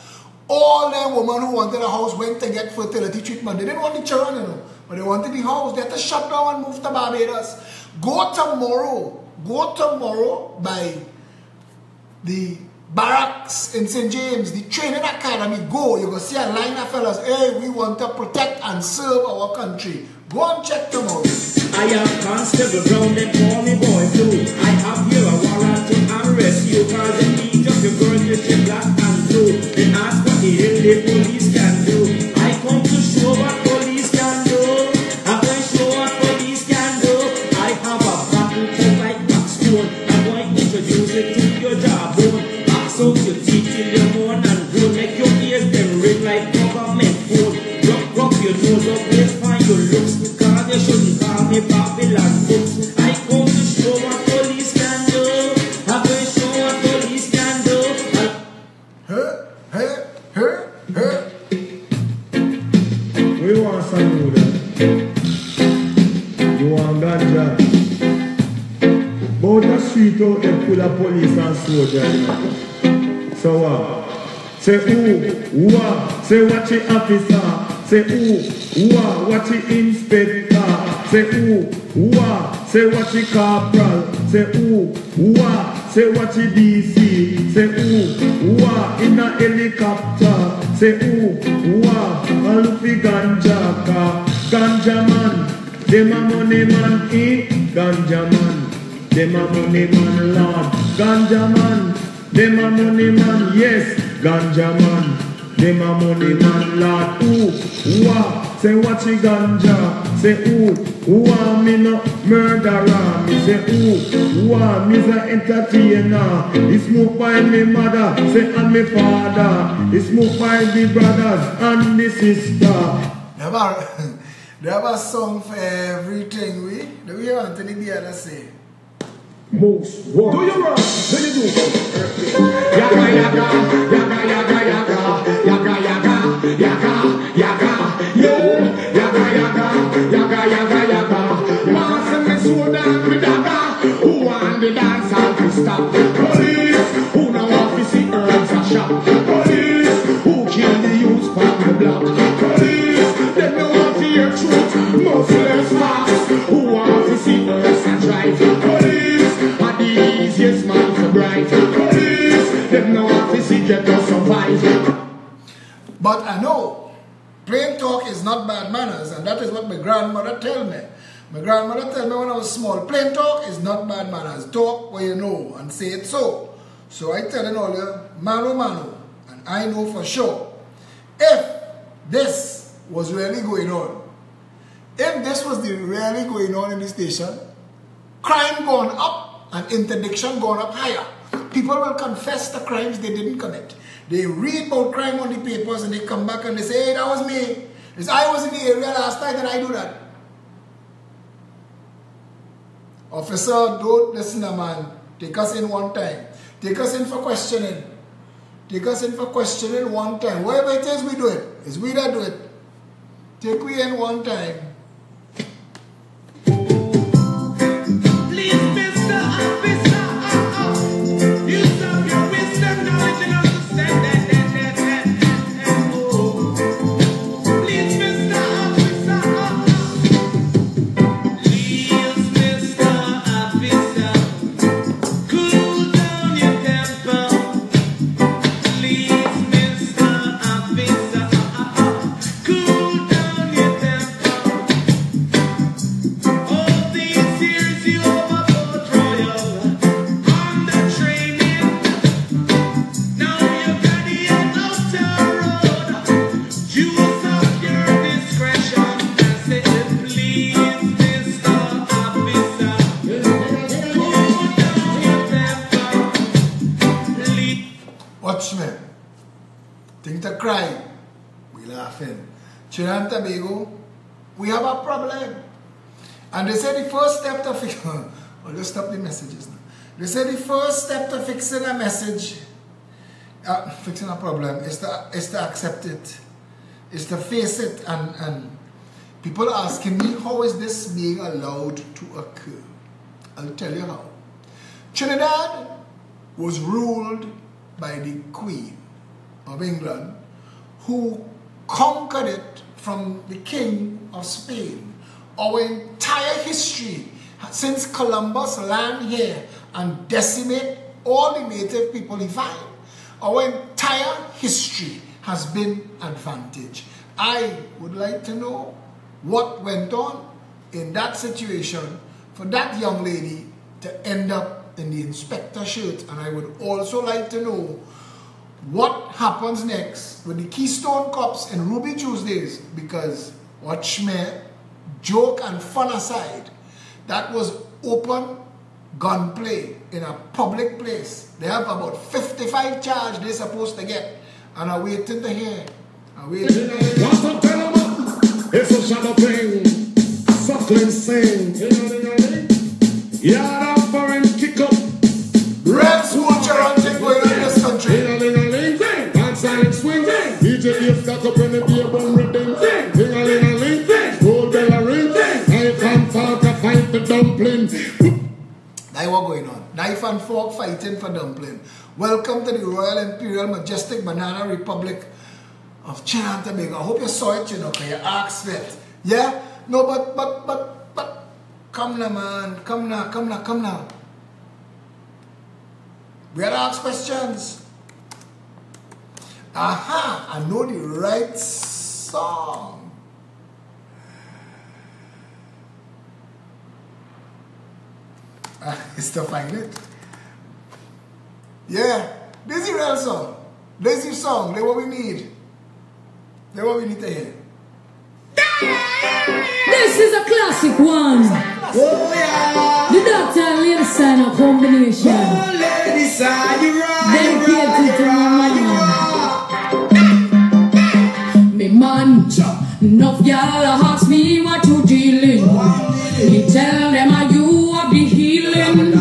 All the women who wanted a house went to get fertility treatment. They didn't want the children, you know, but they wanted the house. They had to shut down and move to Barbados. Go tomorrow by the barracks in St. James, the training academy. Go, you're going to see a line of fellas. Hey, we want to protect and serve our country. Go and check tomorrow. I am Constable Brown, they call me Boy Blue. I have here a warrant to arrest you, cause they need just your girl with your black and blue. They ask what the hell the police can do. I come to show what police can do. I'm going to show what police can do. I have a battle to like backstone. I'm going to introduce it to your jawbone. Box out your teeth till you moan and groan. Make your ears them ring like government phone. Rub your nose up, let's find your looks. Because you shouldn't call me Babylon books. I come to show what police can do. I'm going to show what police can do. We want some noodles. You want ganja. But the street out there full of police and soldiers. So what? Say who? Say watch the officer. Say who? Watch the inspector. Say who? Say watch the corporal. Say who? Say watch the DC. Say who? In a helicopter. Say who? And look the ganja car. Ganja man. Dem a money man. Ganja man. Dem a money man, Lord. Ganja man. Dem a money man. Yes. Ganja man. Dem a money man, Lord. Say watch the ganja. Say me no murderer. Me say me's a entertainer. He smoke by me mother, say and me father. He smoke by the brothers and the sister. They have a song for everything. Do we want anything the other say? Most one. Do you run? Do you do? Yaga yaga, yaga yaga yaga, yaga yaga, yaga yaga, yo, yaga yaga, yaga yaga yaga. Want some me soda with daga? Who want the dance and to stop? Police, who know want to see herbs a shop? Police, who kill the youth from the block? Police, they know want to hear truth, most less facts. Who want to see herbs and drive? Police, are the easiest man to bright. Police, they know want to see get to survive. But I know plain talk is not bad manners, and that is what my grandmother tell me. My grandmother tell me when I was small, plain talk is not bad manners. Talk what you know and say it so. So I telling all you, mano, and I know for sure, if this was really going on, if this was really going on in the station, crime gone up and interdiction gone up higher. People will confess the crimes they didn't commit. They read about crime on the papers and they come back and they say, hey, that was me. I was in the area last night and I do that. Officer, don't listen to man. Take us in one time. Take us in for questioning. Take us in for questioning one time. Whatever it is, we do it. It's we that do it. Take we in one time. Watch me. Think to cry, we laughing. Trinidad and Tobago, we have a problem. And they say the first step to fix I'll just stop the messages now. They say the first step to fixing a message, fixing a problem, is to accept it, is to face it. And people are asking me, how is this being allowed to occur? I'll tell you how. Trinidad was ruled by the Queen of England, who conquered it from the King of Spain. Our entire history, since Columbus landed here and decimate all the native people he find, our entire history has been advantage. I would like to know what went on in that situation for that young lady to end up in the inspector shirt. And I would also like to know what happens next with the Keystone Cops and Ruby Tuesdays, because watch me, joke and fun aside, that was open gunplay in a public place. They have about 55 charges they're supposed to get, and I'm waiting to hear. I'm waiting to hear. It's a shadow thing, suckling sing. Yeah, that foreign kick up. Reds who are chanting going on in this country. And silent swing. DJ is stuck up in the beer bum rhythm. Ding-a-ling-a-ling. Roll bell a ring. Knife and fork a fight the dumpling. Now what going on? Knife and fork fighting for dumpling. Welcome to the Royal Imperial Majestic Banana Republic of Trinidad and Tobago. I hope you saw it, you know, because you asked it. Yeah? No, but come now, man. Come now. We gotta ask questions. Aha, I know the right song. It's to find it. Yeah, this is the real song. This is the song. That's what we need. That's what we need to hear. This is a classic one. Oh yeah. The Doctor and Lady sign a combination. Oh lady side, you right. Dedicated to my man. Me man, enough y'all ask me what you dealing. Me tell them you are the healing.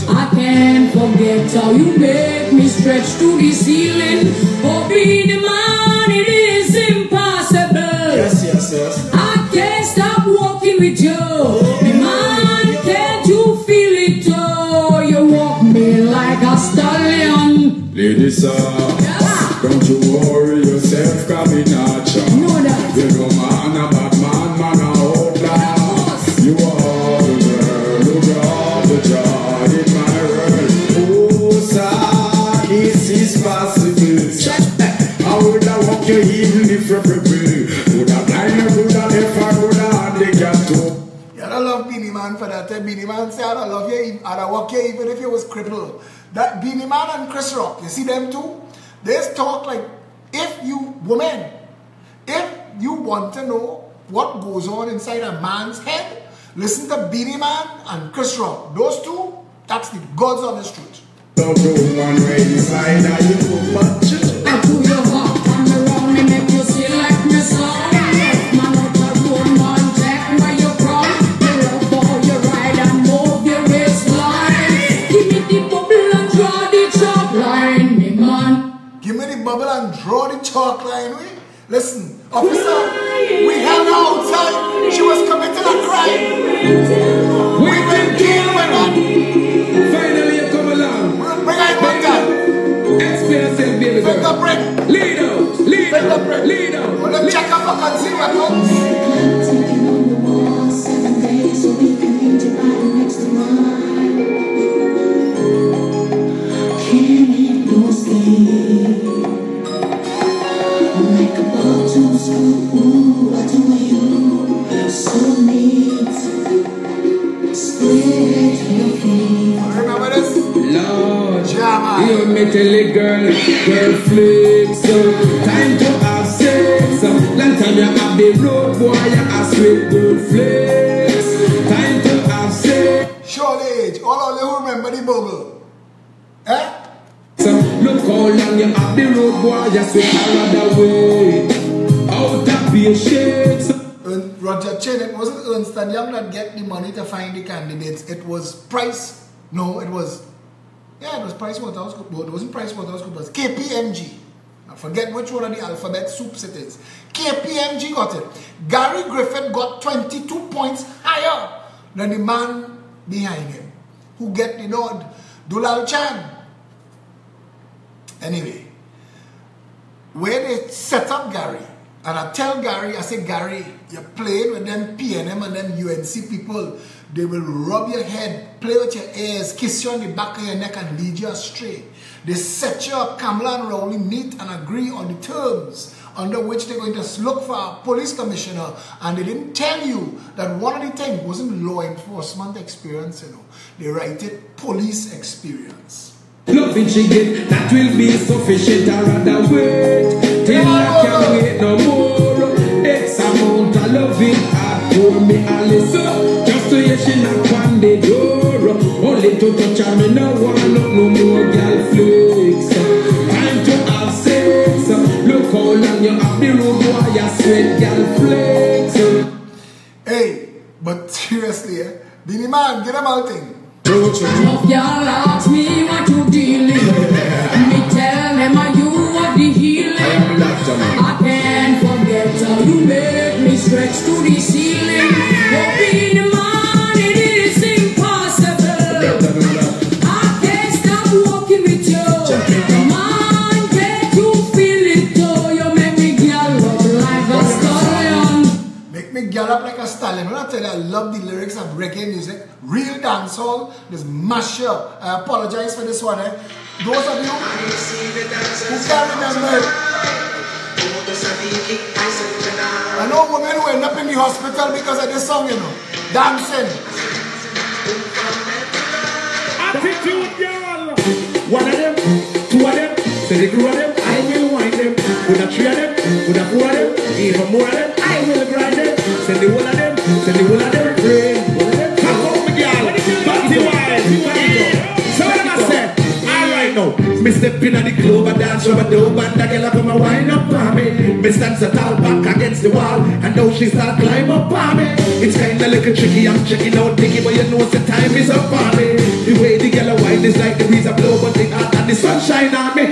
I can't forget how you make me stretch to the ceiling. Oh, be the man, it is impossible. Yes. I can't stop walking with you. Me man, can't you feel it? Oh, you walk me like a stallion. Ladies, don't you worry yourself, coming at ya. Know that. You know man a bad man a outlaw. You are the girl who brought the joy in my world. Oh sir, this is possible. I would have walked you even if you prepare. Would have blind you, would have left her, would have handicapped too. Yeah, I love Beanie Man for that. Beanie Man said, I love you, I'd walk you even if you was crippled. That Beanie Man and Chris Rock, you see them two? They talk like, if you want to know what goes on inside a man's head, listen to Beanie Man and Chris Rock. Those two, that's the gods on the street. Don't go one way inside, now you go back. I do your heart, come around me, make you see like me song. Man out a road, man, check where you from. You love for your ride and move your waistline. Give me the bubble and draw the chalk line, me man. Give me the bubble and draw the chalk line. Listen, officer, we held her outside. She was committing a crime. We will deal with that. Finally you come along. Bring her in one time. Explain yourself, baby girl. Fingerprint. Lead out. Fingerprint. Lead out. Well, let's check out for consumer goods. Taking on the wall 7 days so we can meet your body next to mine. Can't make no mistake. Like a ball to school, I do you so neat. Split your feet. Remember this? Lord, Jama. you make a girl flex. Time to have sex. Long time you have the road boy, you have sweet good flex. Time to have sex. Short age. All of you who remember the bubble. Eh? Look how long you have the road boy, you sweet another way. Out of patience. Roger Chen, it wasn't Ernst & Young that get the money to find the candidates. It was Price. No, it was... Yeah, it was PricewaterhouseCoopers. It wasn't PricewaterhouseCoopers. KPMG. I forget which one of the alphabet soups it is. KPMG got it. Gary Griffith got 22 points higher than the man behind him. Who get the nod? Dulal Chan. Anyway, where they set up Gary, and I tell Gary, I say, Gary, you're playing with them PNM and them UNC people. They will rub your head, play with your ears, kiss you on the back of your neck and lead you astray. They set you up, Kamala and Rowley meet and agree on the terms under which they're going to look for a police commissioner, and they didn't tell you that one of the things wasn't law enforcement experience, you know. They write it police experience. Loving she get, that will be sufficient. I rather wait till I can't wait no more. X amount of loving I pour me a listen. Just to hear she knock on the door. Only to touch her, me no want no more girl flicks. Time to have sex. Look how long you have the road boy, you sweat girl flicks. Hey, but seriously, Beanie Man, get him out thing. Enough y'all ask me what you dealing. Me tell them are you what the healing. I can't forget how you make me stretch to the ceiling. Oh, be the man, it is impossible. I can't stop walking with you. Man, get you feel it though. You make me gallop like a stallion. Make me gallop like a stallion. When I tell you I love the lyrics of reggae music, real dancehall, this mashup. I apologize for this one. Those of you who can't remember it. I know women who end up in the hospital because of this song, you know. Dancing. Attitude, girl. One of them, two of them, say the crew of them, I will wind them. With a three of them, with a four of them, even more of them, I will grind them. Say the whole of them, say the whole of them, pray. Come on, girl. Party wild. So what am I saying? Alright now. Me step in at the club and dance from a dope and the girl come and wind up on me. Me stand so tall back against the wall and now she start climb up on me. It's kinda little tricky, I'm checking out Nicky, but you know the time is up on me. The way the girl wind is like the breeze a blow, but the heart and the sunshine on me.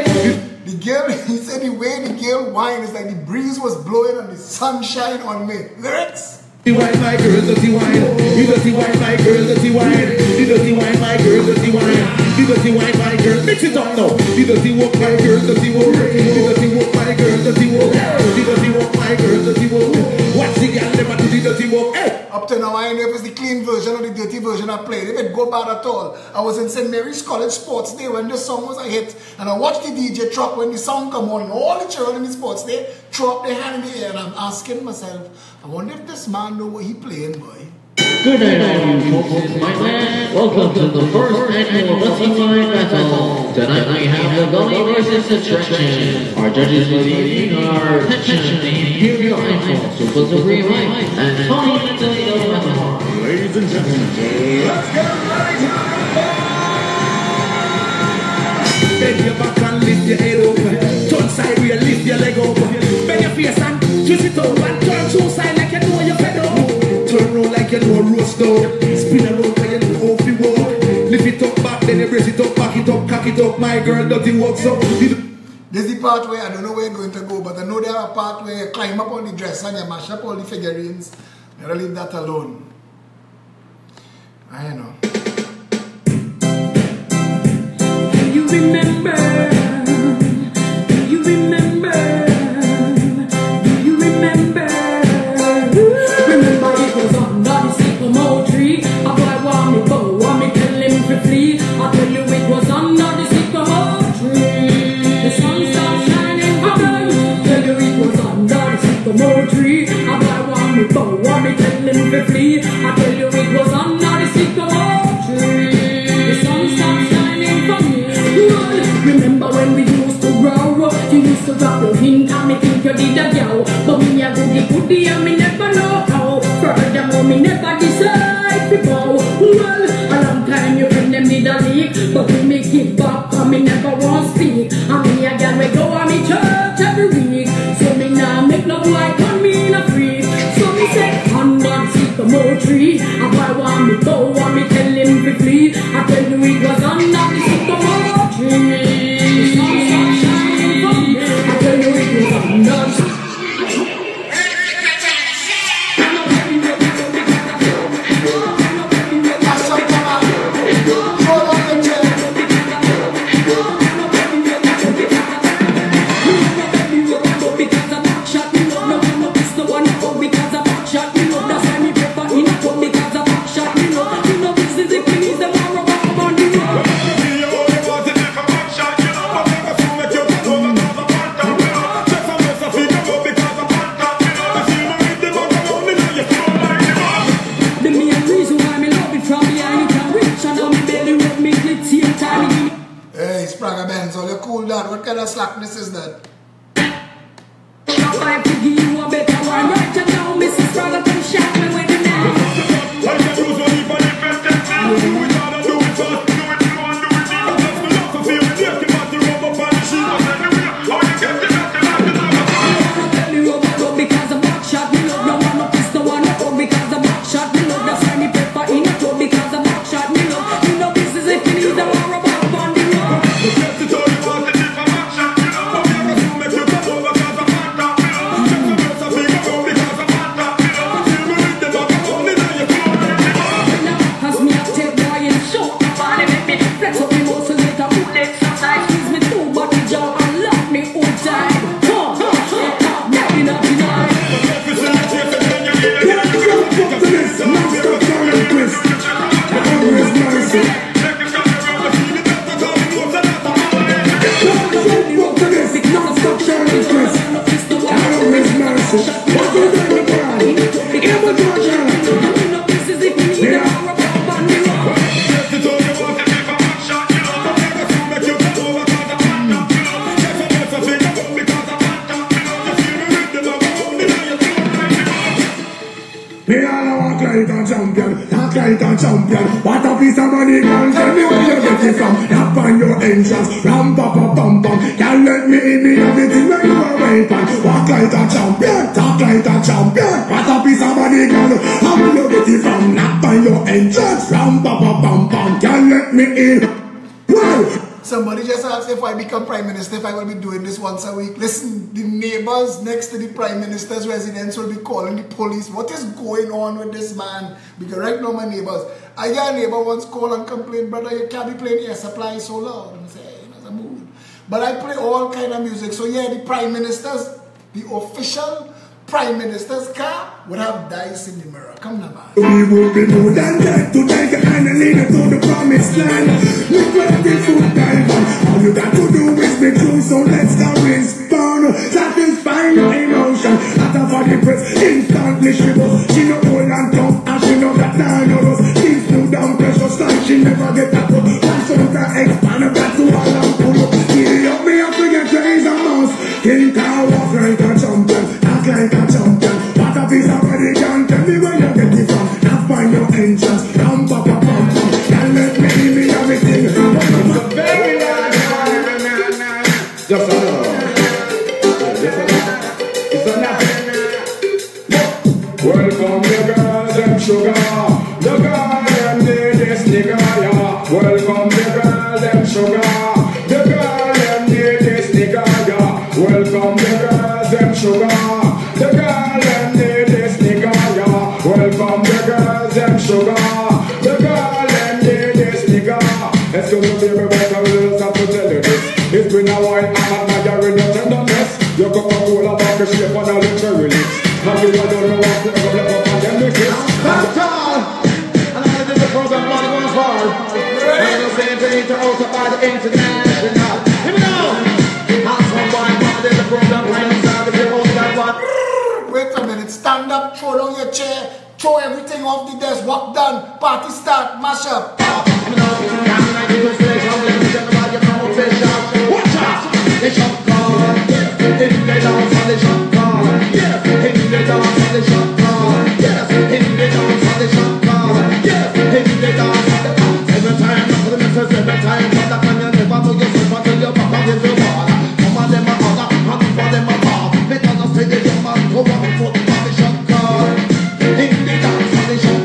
The girl, he said the way the girl wine is like the breeze was blowing and the sunshine on me. Lyrics. Dirty wine, my girl, dirty wine. You dirty wine, my girl, dirty wine. You dirty wine, my girl, dirty wine. You dirty wine, my girl. Mix it up now. You dirty walk, my girl, dirty walk. You dirty walk, my girl, dirty walk. You dirty walk, my girl, dirty walk. Watch the girl never do the dirty walk. Hey. Up to now, I know if it's the clean version or the dirty version I played. If it go bad at all. I was in St. Mary's College Sports Day when this song was a hit. And I watched the DJ truck when the song come on. And all the children in the sports day throw up their hand in the air. And I'm asking myself, I wonder if this man know what he playing, boy. Good night, all you folks. It's my man. Welcome to the first annual Wrestling Line Battle. Tonight we have the Gully versus Attraction. Our judges for the evening are Attention, Give Your iPhone, Super Supreme Light, and Tony Antonio Battle. Ladies and gentlemen, let's get ready to bend your back and lift your head over. Turn sideways, lift your leg over. Bend your face and twist it over. Turn two side like you know you're fed up. Turn round like you know roast dog. Spin around like you know off the walk. Lift it up back, then you brace it up, back it up, cock it up. My girl, dirty walk so. This is the part where I don't know where you're going to go, but I know there are a part where you climb up on the dress and you mash up all the figurines. You gotta leave that alone. I know. Do you remember? Do you remember? Do you remember? Remember it was under the sycamore tree. A boy want me go, want me tell him to flee. I tell you it was under the sycamore tree. The sun started shining again. Tell you it was under the sycamore tree. A boy want me go, want me tell him to flee. I tell you it was under the sycamore tree. The sun started shining for me. Remember when we used to grow? You used to drop your hint and me think you did a yow. But me a goody and me never know how. Furthermore me never decide to go. Well, a long time you bring them did a leak, but we make it back and me never want speak. And me a girl we go on me church every week. So me now make no boy come in a tree. And why want me go, want me tell him to flee. I tell you it was under the sycamore tree. I tell you it was under. What kind of slackness is that? Champion, what a piece of money, girl. Tell me where you get it from. Tap on your entrance, ram pa pa pam pam. Can't let me in me everything when you are waiting. Walk like a champion, talk like a champion. What a piece of money, girl. How will you get it from? Tap on your entrance, ram pa pa pam pam. Can't let me in. Wow. Somebody just asked if I become Prime Minister, if I will be doing this once a week. Listen, the neighbors next to the Prime Minister's residence will be calling the police. What is going on with this man? Because right now my neighbors, I got a neighbor once call and complain, brother, you can't be playing air supply so loud. And I say, hey, that's a mood. But I play all kind of music. So yeah, the Prime Minister's, the official Prime Minister's car would have dice in the mirror. Come now, man. We will be more than that to take a hand and lead it to the promised land. Look where the food dive on. All you got to do is be true, so let's go respond. Satisfy your emotion. After for the press, instantly she was. She no old and tough, and she no got none of us. She's still down precious like she never get that up. That's out her expand, got to all and pull up. Giddy up, me up to get raised a mouse. King Car walk like a champion, act like a champion. What a piece of body can tell me where you get it from. Now find your entrance, ram pa pa pam pam. Can't let me in me everything. It's a very large man. Just a no. It's a no. Welcome the girls and sugar. The girl them need this nigga, yeah. Welcome the girls and sugar. The girl them need this nigga, yeah. Welcome the girls and sugar. The girl them need this nigga, yeah. Welcome the girls and sugar. The girl them need this nigga. Excuse me, baby, but I will have to tell you this. It's been a while, I'm admiring your tenderness. Your Coca-Cola about the shape and all the cherry lips. Now you don't know what to do about them mixes. That's all. And I did the program one once more. And the same thing to also by the international. Here we go. Ask one by one, did the program when I'm starting to hold that one. Wait a minute, stand up, throw down your chair, throw everything off the desk, walk done, party start, mash up. Watch out! The shot call, in the dance on the shot call, yes, in the dance on the shot call, yes, in the dance on the shot call, yes, in the dance on the dance. Every time, for the missus, every time, for the can you never do yourself until your papa gives you all. Some of them are other, and for them are bad. Because I say the young man go on foot for the shot call, in the dance on the shot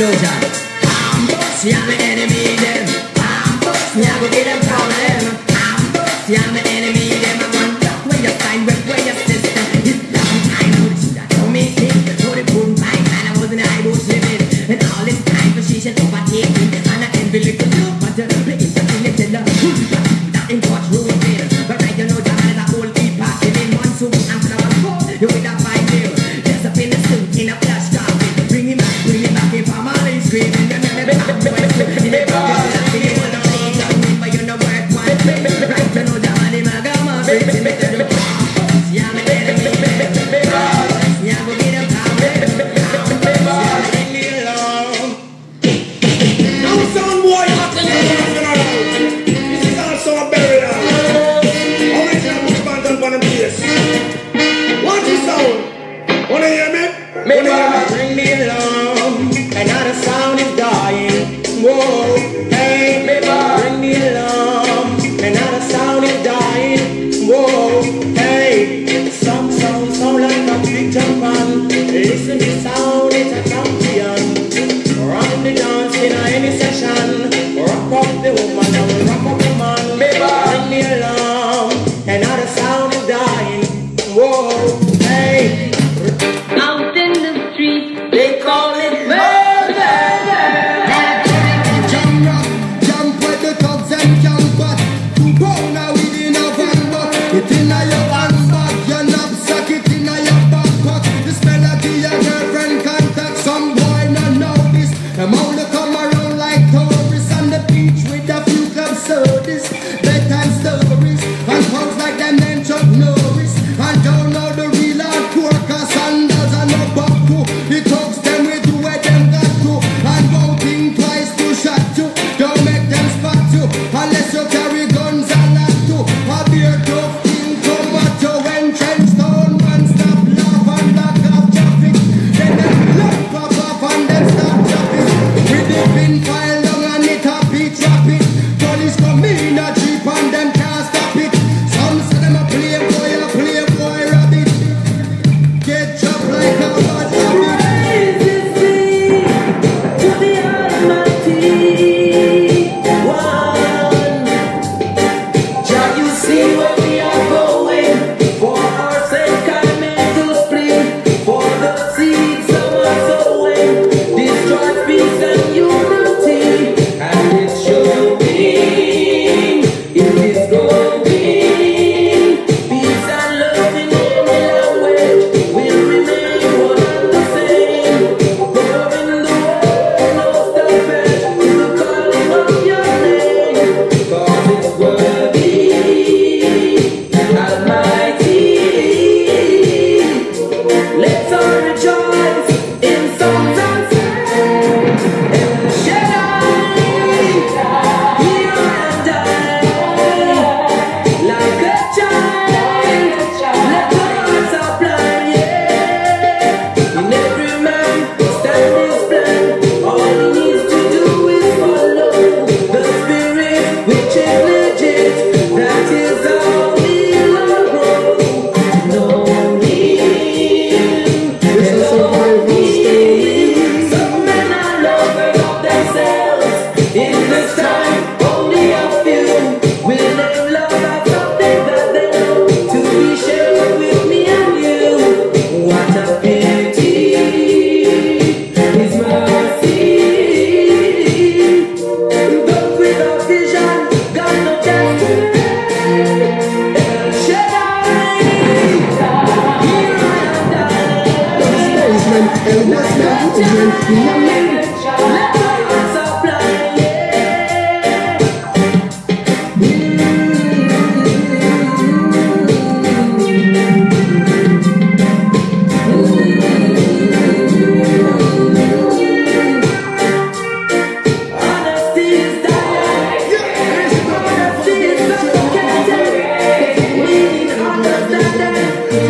explosion. Ambush, yeah, the enemy them. Ambush, yeah, go get them problem. Ambush, yeah, the enemy them. I want that where you find where your system. It's long time for the shit that don't make it. So they couldn't find man, I was in the high bush living. And all this time for she should overtake me. And I envy little look, but the interconnected love. That in touch routine. But right you know that man is a whole deep party. In one suit and after one coat, you with a fine deal. Dress up in a suit, in a flash carpet. Bring him back in family screaming. Remember the boys in the car. You wanna play something, but you know work one. Right you know that man is my gamma. Yeah, my enemy. Yeah, go get him power. Now sound boy hot and around. This is also a burial. Original bush band on the bass. Watch the sound. Wanna hear me? Ring the alarm, another sound is dying. Whoa, hey, ring the alarm, another sound is dying. Whoa, hey, some sound like a big jump on. Listen to sound, it's a champion. Run the dance in any session. Rock up the woman and rock up the man. Ring the alarm, another sound is dying. Whoa, hey. Out in the street, They call it murder. Jump with the thugs and campers. To go now within a van box. It in a your handbag, your knapsack, it in a your backpack. This melody your girlfriend contact. Some boy not know this. Them only come around like tourists on the beach with a few club sodas, bedtime stories, and folks like them named Chuck Norris. And don't know the real hardcore, cause sandals and no baku. The thugs them we do what them got to. And won't think twice to shot you. Don't make them spot you, unless you carry guns and that too. A beer tough thing come at you when trench stone man stop laugh and lock off traffic. Then them lock off and then stop traffic. With the pin file down and it a beat rapid. Police come in a jeep and them can't stop it. Some say them a playboy rabbit. Get chopped like a bad habit. to the Almighty One. Jah, you see where we are going. For our sake, I made to split. For the seeds of our sowing, destroy peace and unity. And it should be, it is going. Peace and love in any language will remain one and the same. Love in the world, no stoppage to the calling of your name. Cause it's worthy, Almighty. Let's all rejoice in songs and songs. El Shaddai, here and I, like a child. Let the hearts apply, yeah. In every man stand his plan. All he needs to do is follow the spirit which is legit. That is how we'll grow. Know him, love him. Some men are lovers of themselves. In this time, only a few will live love as something that they know. To be shared with me and you. What a pity, His mercy. Those without vision got no chance to live. El Shaddai, here and I. Let the hearts apply, yeah. Honesty is dying. Honesty is suffocating. We need understanding.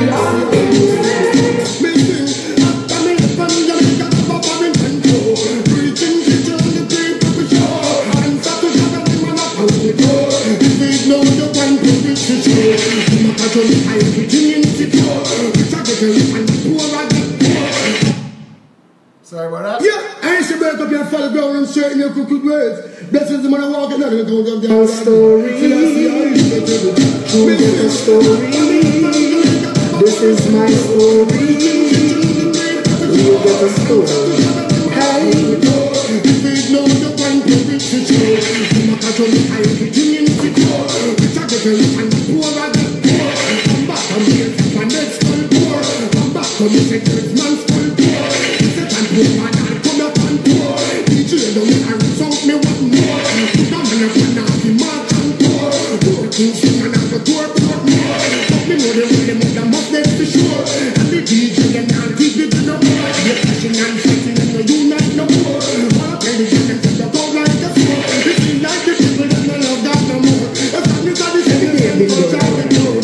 Sorry about that. Yeah, I ain't about to fall ground and straighten your crooked ways. Blessed is the man walking out of the ground of the story. We get a story. This is my story. We get a story. Hey, if we know the one to reach the shore, you must have some time to get insecure. Which I get and the poor and the poor. Come back and be a next one poor. Come back and be a church man's full poor. It's a time to find out come up and poor. DJ don't make a result me want more. Put on the one now be mark and poor. Working soon and have a tour port more. But me know the way they make them up next to sure. And the DJ them can't keep it no more. They're flashing and fighting and no you not no more. All play the game and send the dog like the smoke. It seems like the people that no love that no more. If I'm the God is in the game, it's all I know. I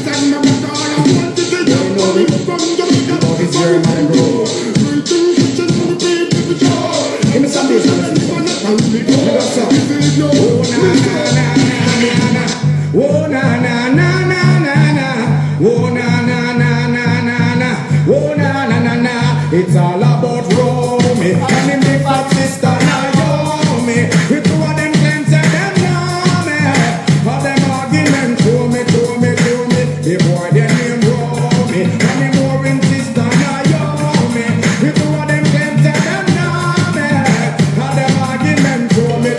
stand my back all I want to do. From the middle, it's very my bro. Give me some days, oh na na na na na, oh na na na na na na, oh na na na na. It's all about Romy and him big fat sister Naomi. We two of them claims that them know me. All them argument throw me. The boy them name Romy and him boring sister Naomi. We two of them claims that them know me. All them argument throw me.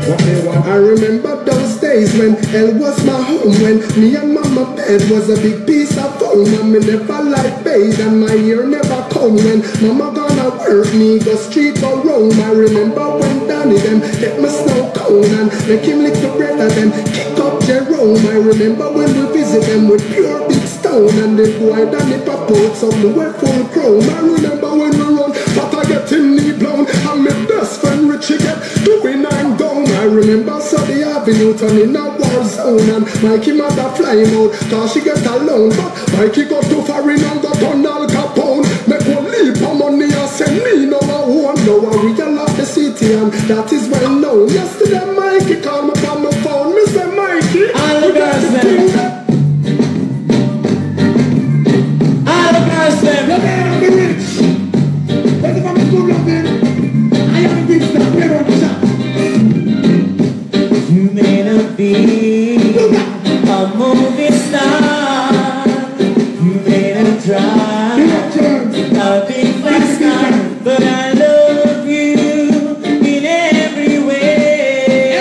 What they want? I remember those days when hell was my home, when me and mama bed was a big piece of foam, and me never like bathe and my ear never come. When mama gonna work, me go street or roam. I remember when Danny them get my snow cone and make him lick the bread and then kick up Jerome. I remember when we visit them with pure big stone and the boy Danny pop out something with full chrome. I remember when we run, but I get him knee blown and my best friend Richie get doing I'm down. I remember Sunday Avenue turning a war zone and Mikey mother flying out cause she get alone. But Mikey got too far in and got on Al Capone. Make one leap of money and send me no one. Now I realize the city and that is well known. Yesterday Mikey called me from my phone. Me say Mikey, all the girls them. All the girls them. Look at me rich. That's if I'm a good loving. I am a big star. We're on the shop. You may not be a movie star. You may not drive a big fast car, but I love you in every way.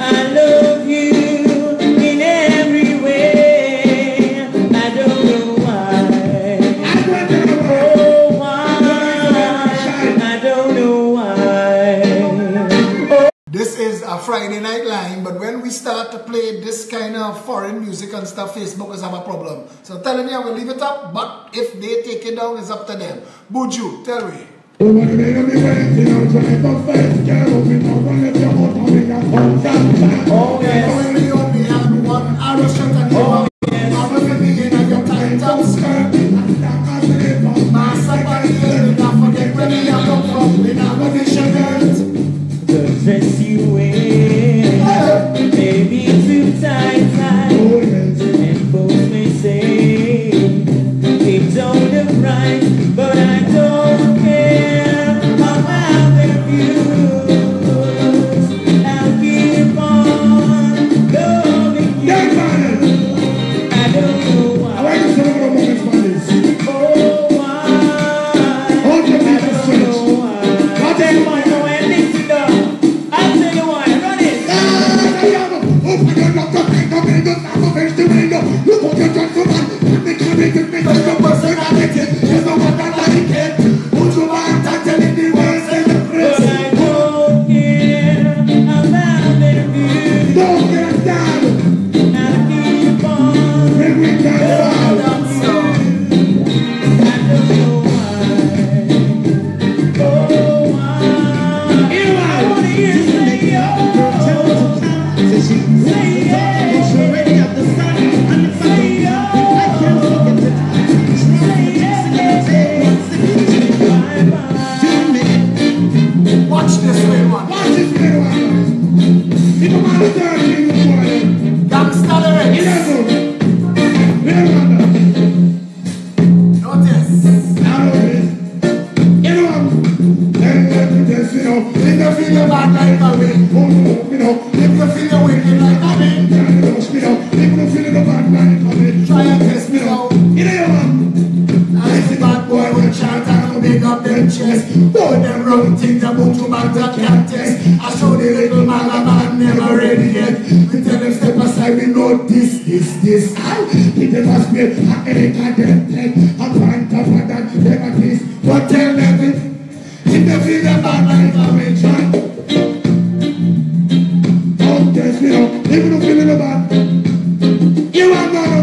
I love you in every way. I don't know why. Oh, why? I don't know why. This is a Friday Night Line, but when we start to play this kind of foreign music and stuff, Facebook is have a problem. So telling me I will leave it up, but if they take it down, it's up to them. Buju, tell me. Oh, yes. Only have one arrow shot and Oh, yes. I'm going to be in your tight up skirt. Master body, don't forget where you come from. We're not going to shirt. The dress you wear, maybe too tight, and folks may say it don't look right, but I don't care about their views. I'll keep on loving you. I don't know why. Oh, why? I don't know why. Tell me when this is done. I'll tell you why. Run it. But I don't care about their views. I'll keep on loving you. I don't know why. Oh, why? I wanna hear you say yo. Say yeah. Say yo. Watch this way, one. Gangsta lyrics. Notice. If you feel your bad like a wind, me know. If you feel your wicked like a wind, me know. If you feel your bad like a wind, try and test me out. You know, man. I see bad boy will chant and big up their chest. All them wrong things about you man that can't test. I show the little man a man never ready yet. We tell them step aside, we know this. If them ask me, I ain't got them head. I'm trying to find that them at least. But tell them if they feel the bad like a wind, chant. Don't test me out. If you don't feel the bad, you are gonna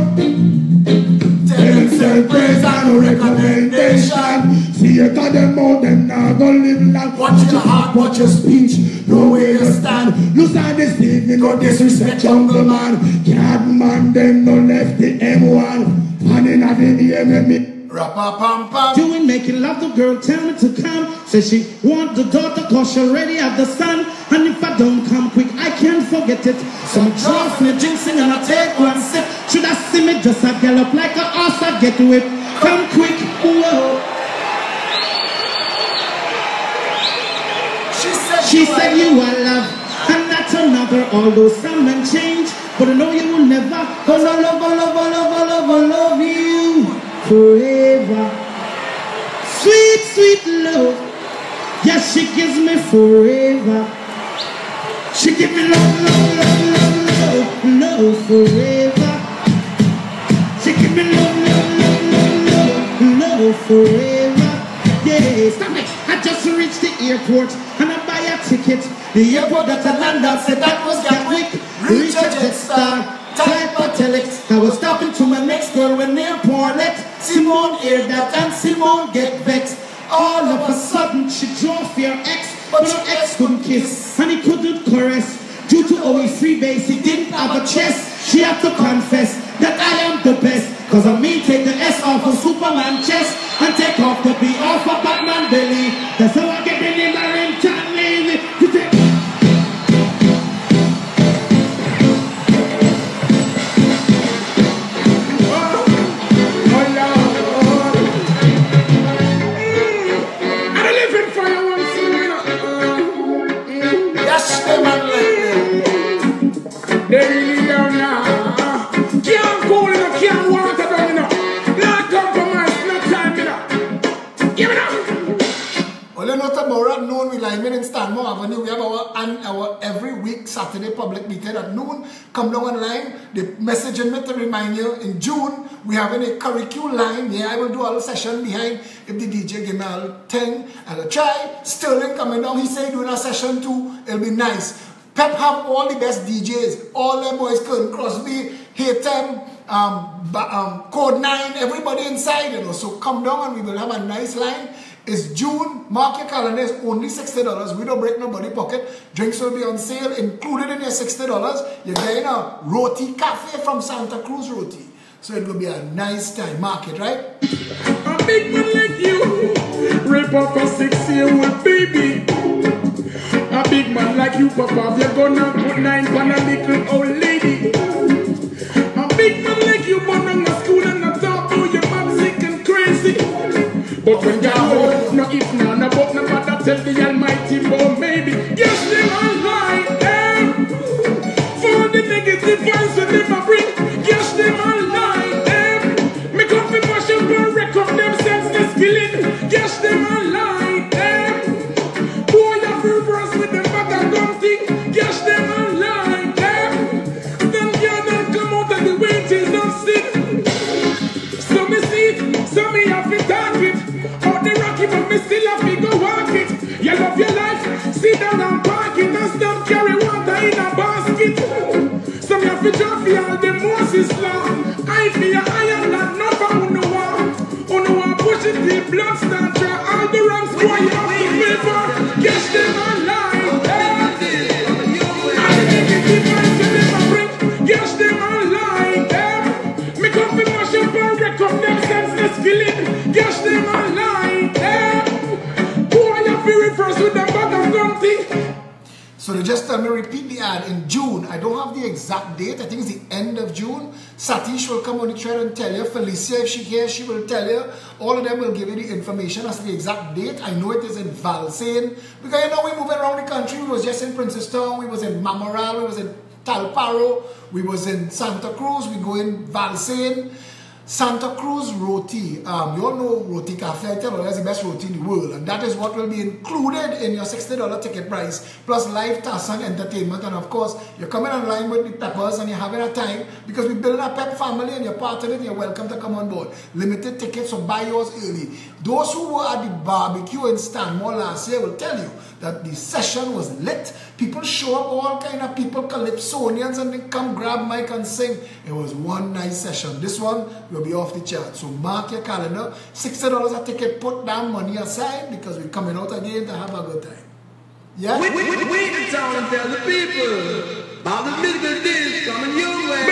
say praise and no recommendation. See you got them out, them now gonna live long. Watch your heart, watch your speech, know where you stand. Loose on this thing, you no disrespect jungle man. Can't man, them no left the M1. And in the enemy. Rapa-pam-pam. Doing making love, the girl tell me to come. Says she want the daughter cause she already have the son. And if I don't come quick, I can't forget it. So I draw me jinxing and I take one sip. Should I see me just a gallop like a horse I get whipped? Come quick, whoa. She said you are love and not another. Although some men change, but I know you will never. Cause I love you forever. Sweet, sweet love. Yes, she gives me forever. She give me love, love, love, love, love, love forever. She give me love, love, love, love, love, love forever. Yeah, stop it. I just reached the airport and I buy a ticket. The airport that I land on said that was Gatwick. Reach a Jetstar. Type of telex. I was talking to my next girl when the airport let Simone hear that and Simone get vexed. All of a sudden she drove for her ex, but her ex couldn't kiss and he couldn't caress. Due to OE free base, he didn't have a chest. She had to confess that I am the best. Cause of me take the S off of Superman chest and take off the B off of Batman belly. That's how I get the name Barrington Levy. You take they really don't know. Can't cool enough, can't water down enough. Not compromise, no time enough. Give it up. Well, you know tomorrow at noon we live in Stanmore Avenue. We have our every week Saturday public meeting at noon. Come down online. They messaging me to remind you in June we having a curriculum line. Yeah, I will do all the session behind if the DJ give me a thing and a try. Sterling coming down. He said doing a session too. It'll be nice. Pep have all the best DJs, all them boys, Curtin Crosby, Hatem, Code 9, everybody inside, you know. So come down and we will have a nice line. It's June, mark your calendar, it's only $60. We don't break nobody's pocket. Drinks will be on sale, included in your $60. You're getting a roti cafe from Santa Cruz Roti. So it will be a nice time, mark it, right? A big man like you, rip up a 6-year-old baby. A big man like you, Papa, you're gonna put 9 on a little old lady. A big man like you, born on a school and I talk to your man sick and crazy. But when you're old, no if no, no but no matter, tell the Almighty, but maybe. Yes, they are right, eh? For the negative vibes that they might bring. Yes, they are right, eh? Make up the mash up and wreck up them senseless killing. Yes, they are right, eh? With them back and gun thing, cash them online, eh? Them girls don't come out of the wages don't sit. So me see it, so me have to talk it. Out the rocky, but me still have to go walk it. You love your life, sit down and park it and stop carry water in a basket. So me have to drop for all the Moses law. I feel iron that no for who no one push it till blood start dry. All the wrong squad you have to pay for. Cash them online. Yes, them online, eh? Make up the mash up and wreck up them senseless killing. Yes, them online, eh? Who are you fearing first with them bag of gun thing? So they just tell me repeat the ad in June. I don't have the exact date. I think it's the end of June. Satish will come on the thread and tell you. Felicia, if she hears, she will tell you. All of them will give you the information as to the exact date. I know it is in Valsain. Because you know we moving around the country. We was just in Princestown. We was in Mamoral. We was in Talparo. We was in Santa Cruz. We go in Valsain. Santa Cruz Roti, you all know Roti Cafe, I tell you that's the best roti in the world, and that is what will be included in your $60 ticket price, plus live task and entertainment, and of course, you're coming online with the peppers and you're having a time, because we're building a pep family and you're part of it, you're welcome to come on board. Limited tickets, so buy yours early. Those who were at the barbecue in Stanmore last year will tell you that the session was lit. People show up, all kind of people, calypsonians, and they come grab mic and sing. It was one nice session. This one will be off the chart. So mark your calendar. $60 a ticket. Put that money aside because we're coming out again to have a good time. Yeah? We in town and tell the people about the business deals coming your way.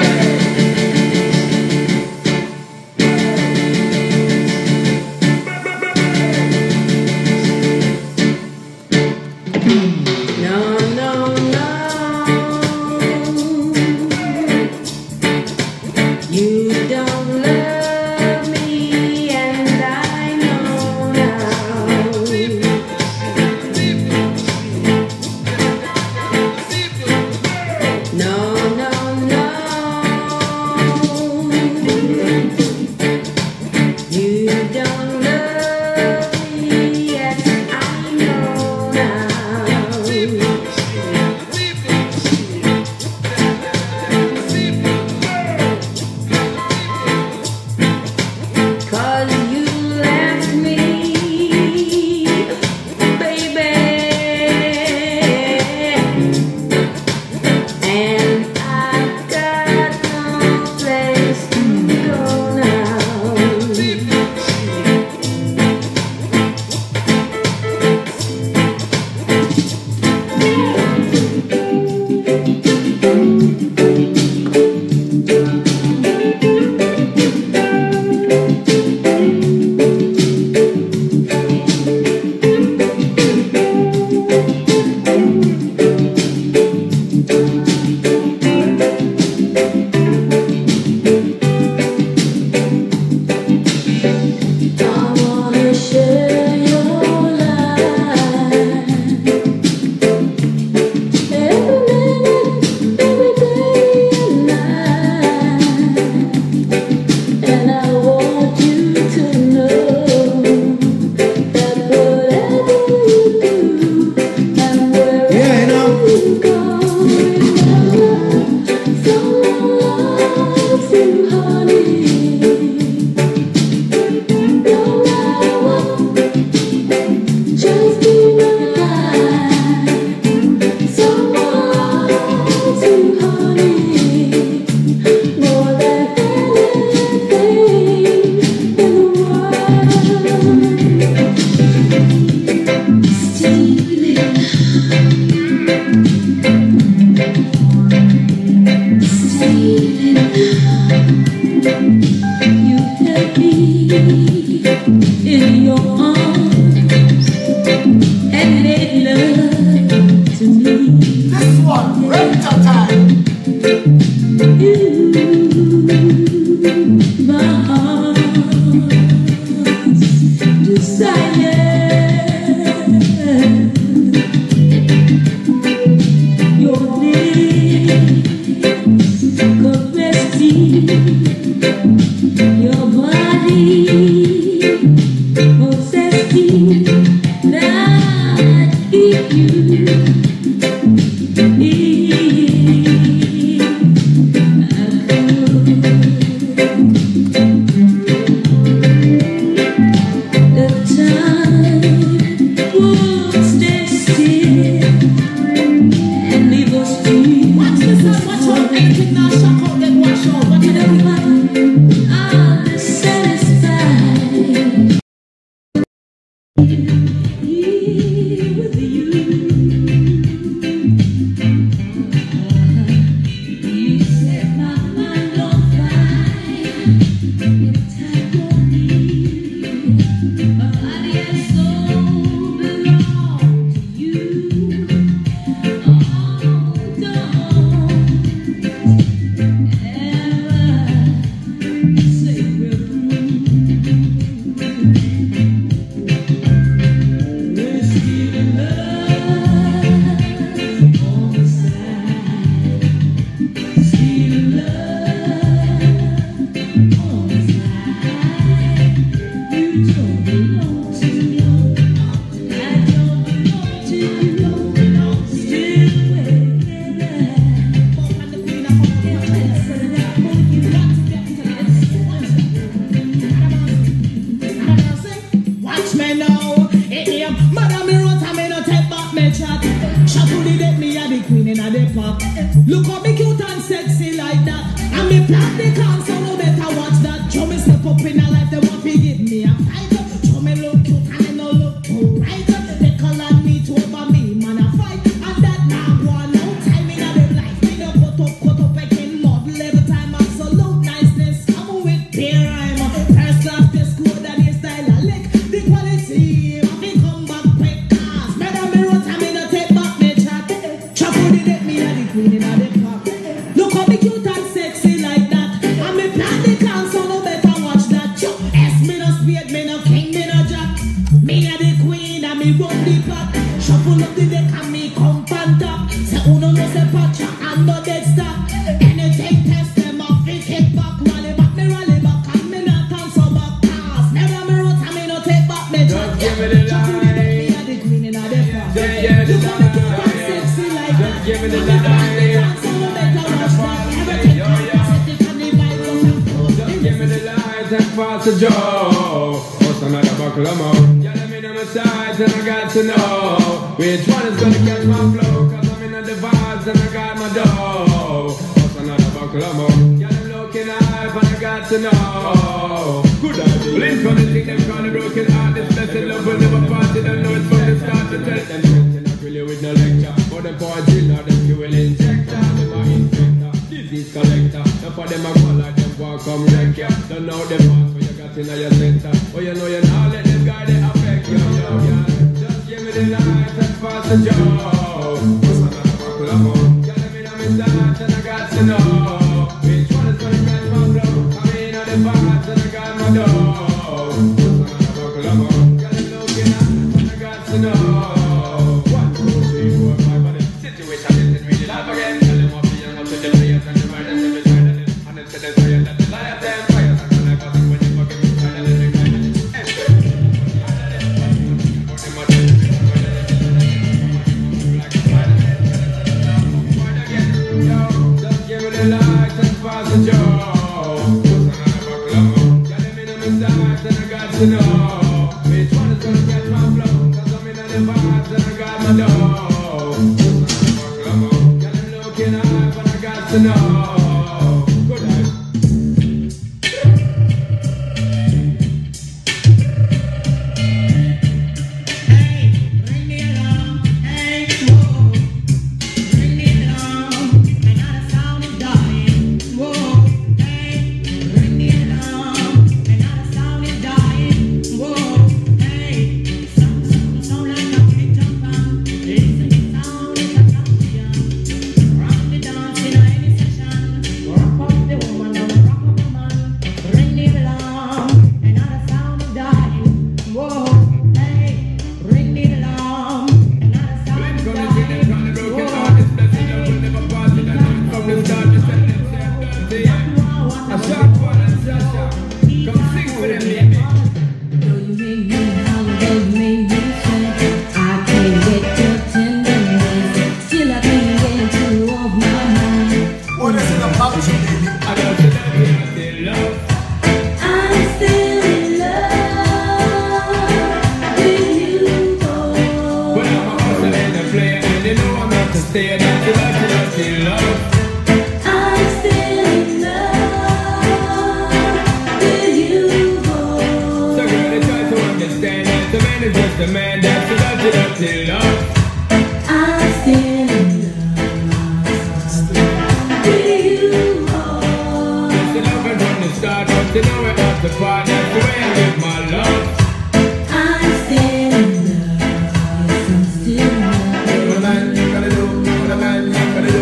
With you. pop. Look how me cute and sexy like that. And me plant the can, so no better watch that. Show me step up in a life, they want to give me a fight. Show me look cute and they no look too right. They call on me to over me, man, a fight. And that now go on, no time in their life. Me no cut up, making model every time. Absolute niceness, come with peer rhyme. First class, the school, that is style, I lick the quality. I think come back quick, cause madam, me run time, me no take back me chat. Chop on the deck, me a the queen in a the pop. Look how me cute and sexy like that. And me plant the can, so no better watch that. Chop S, me no spade, me no king, me no jack. Me a the queen and me run the pack. Shuffle up the deck and me come pan top. Say uno no se pacha and no dead stop. Anything test them off, we kick back. Rally back, me rally back and me not turn so back. Cause never me run and me no take back me jack. Give me the Chop on the deck, me a the queen in a the pop. Yeah, Look how me cute and sexy like that. give me the And me plant the can, so no better watch that. Everything set it on the vibe, Just give me the light and pass the Joe. What's another buckle of more? Yeah, let me know my sides and I got to know which one is gonna catch my flow. Cause I'm in the vibes and I got my dough. What's another buckle of more? Yeah, I'm looking hype and I got to know. Good idea. Blink on the thing, them call it broken heart. This blessed love will never pass. They don't know it's from the start to tell them. Not really with no lecture. For them poor drill, now them fuel injector. Them are inspector, disease collector. Now for them a go like them walk come wreck ya. Don't know them parts where you got in your center. Oh, you know you now let them guy they affect you. Yeah. Just give me the light and pass the joe. What's another buckle of more? Yeah, let me know my start and I got to know which one is gonna catch my flow. I'm in on the vibes and I got my dough. What's another buckle of more? Yeah, I'm looking at and I got to know. 1, 2, 3, 4, 5, and the situation isn't really life again. Tell them what be young up to the players and the right and the beside of it. And it's to the fire that the lie of them fires. I'm gonna go when you fucking me try to let me find it. Just give me the light and pass the joe. Yeah, let me know my sides and I got to know which one is gonna catch my flow. Cause I'm in the vibes and I got my dough. Yeah, I'm looking up and I got to know. Good night. Bring me along, hey, whoa. Bring me along, and now the sound is dying, whoa. Hey, bring me along, and now the sound is dying, whoa. Hey, sound like a phantom band. Listen, the sound is a champion. Rock the dance in any session. Rock up the woman and rock up the man. Bring me along, and now the sound is dying, whoa. Hey, bring me along, and now the sound is dying, What is it about you, baby? I'm still in love with you, boy. I'm still in love with you, boy. Just a man that's a dirty love. I'm still in love with you, boy. The loving from the start, but they know it off the part. That's the way I give my love. I'm still in love. Yes, I'm still in love. What a man gotta do, what a man gotta do.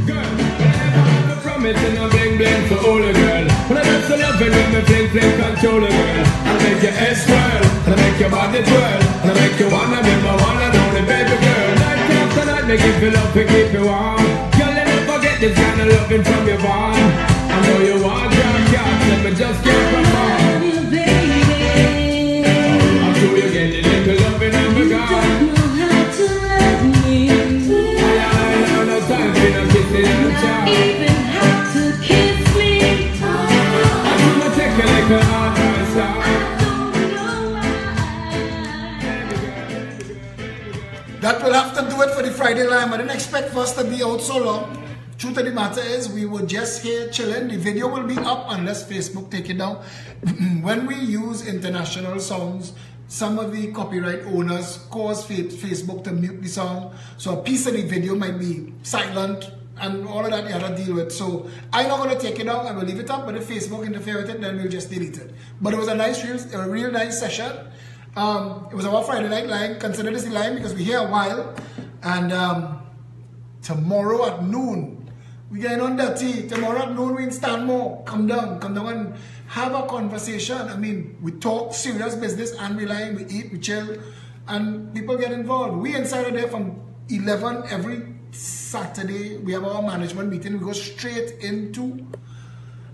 Girl, whenever I have a promise and I'm bling bling for all the girl. When I just loving when me fling fling control the girl. I'll make your ass swirl, and I make your body twirl, and I make you wanna be my one and only baby girl. Night after night, make you feel up and keep you warm. Girl, you never get this kind of loving from your bond. I know you want your cat, let me just get perform. Love you, baby. I'm sure you get a little loving and be gone. Know how to love me. I know no time for no kissing and chow. Even how to kiss me. I'm gonna take a little hard time, so. I don't know why. That will have to do it for the Friday Lime. I didn't expect for us to be out so long. Truth of the matter is, we were just here chilling. The video will be up unless Facebook take it down. When we use international songs, some of the copyright owners cause Facebook to mute the song. So a piece of the video might be silent and all of that you have to deal with. So I'm not going to take it down. I will leave it up. But if Facebook interfere with it, then we'll just delete it. But it was a real nice session. It was our Friday night line. Consider this the line because we're here a while. And tomorrow at noon, we getting on that tea. Tomorrow at noon, we in Stanmore. Come down and have a conversation. I mean, we talk serious business and we line, we eat, we chill, and people get involved. We inside of there from 11 every Saturday. We have our management meeting. We go straight into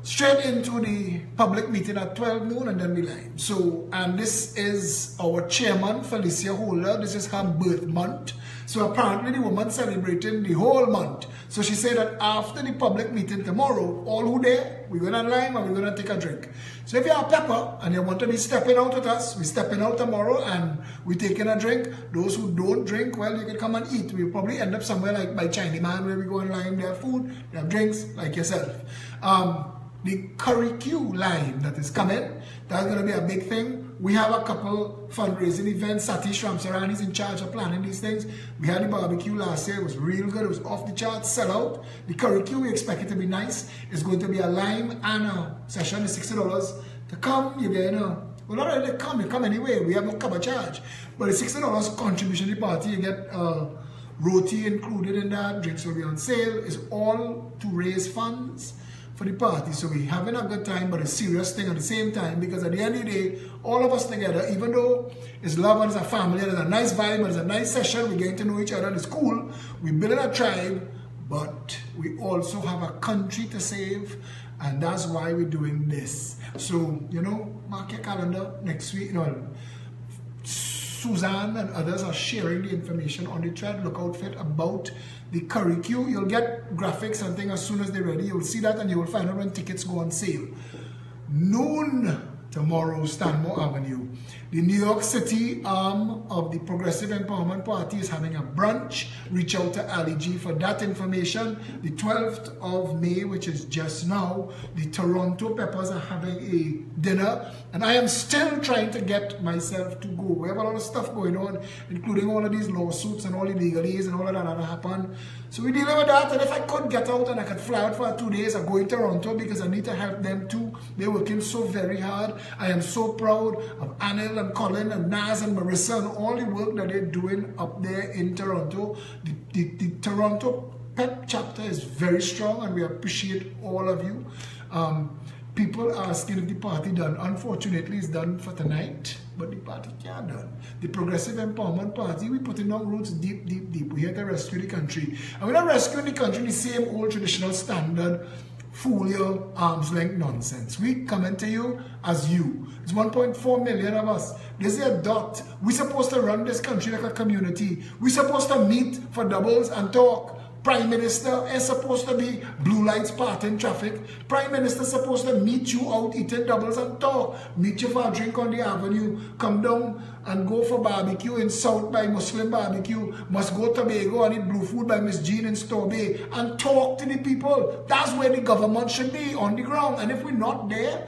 the public meeting at 12 noon and then we line. So, and this is our chairman, Felicia Holder. This is her birth month. So apparently the woman celebrating the whole month. So she said that after the public meeting tomorrow, all who there, we're going to line and we're going to take a drink. So if you are pepper and you want to be stepping out with us, we're stepping out tomorrow and we're taking a drink. Those who don't drink, well, you can come and eat. We'll probably end up somewhere like by Chinese Man where we go and line, they have food, they have drinks like yourself. The Curry Q line that is coming, that's going to be a big thing. We have a couple fundraising events. Satish Ramsaran is in charge of planning these things. We had the barbecue last year. It was real good. It was off the charts, sell out. The Curry Q, we expect it to be nice. It's going to be a lime and a session. It's $60 to come. You get, well, not really come. You come anyway. We have no cover charge. But it's $60 contribution to the party. You get roti included in that. Drinks will be on sale. It's all to raise funds for the party. So we're having a good time, but a serious thing at the same time, because at the end of the day, all of us together, even though it's love and it's a family, there's a nice vibe, and it's a nice session, we're getting to know each other, and it's cool, we're building a tribe, but we also have a country to save, and that's why we're doing this. So, mark your calendar next week. Suzanne and others are sharing the information on the thread. Look out for it about the Curry Q. You'll get graphics and things as soon as they're ready. You'll see that and you will find out when tickets go on sale. Noon tomorrow, Stanmore Avenue. The New York City arm of the Progressive Empowerment Party is having a brunch. Reach out to Ali G for that information. The 12th of May, which is just now, the Toronto Peppers are having a dinner. And I am still trying to get myself to go. We have a lot of stuff going on, including all of these lawsuits and all the legalese and all of that happen. So we're dealing with that. And if I could get out and I could fly out for 2 days, I go in Toronto because I need to help them too. They're working so very hard. I am so proud of Anil and Colin and Naz and Marissa and all the work that they're doing up there in Toronto. The Toronto PEP chapter is very strong and we appreciate all of you. People asking if the party done. Unfortunately, it's done for tonight, but the party can't done. The Progressive Empowerment Party, we putting down roots deep, deep, deep. We're here to rescue the country. And we're not rescuing the country the same old traditional standard, fool your arm's length nonsense. We coming to you as you. It's 1.4 million of us. There's a dot. We're supposed to run this country like a community. We're supposed to meet for doubles and talk. Prime Minister is supposed to be blue lights parting traffic. Prime Minister is supposed to meet you out eating doubles and talk. Meet you for a drink on the avenue. Come down and go for barbecue in South by Muslim Barbecue. Must go to Tobago and eat blue food by Miss Jean in Storbay. And talk to the people. That's where the government should be, on the ground. And if we're not there,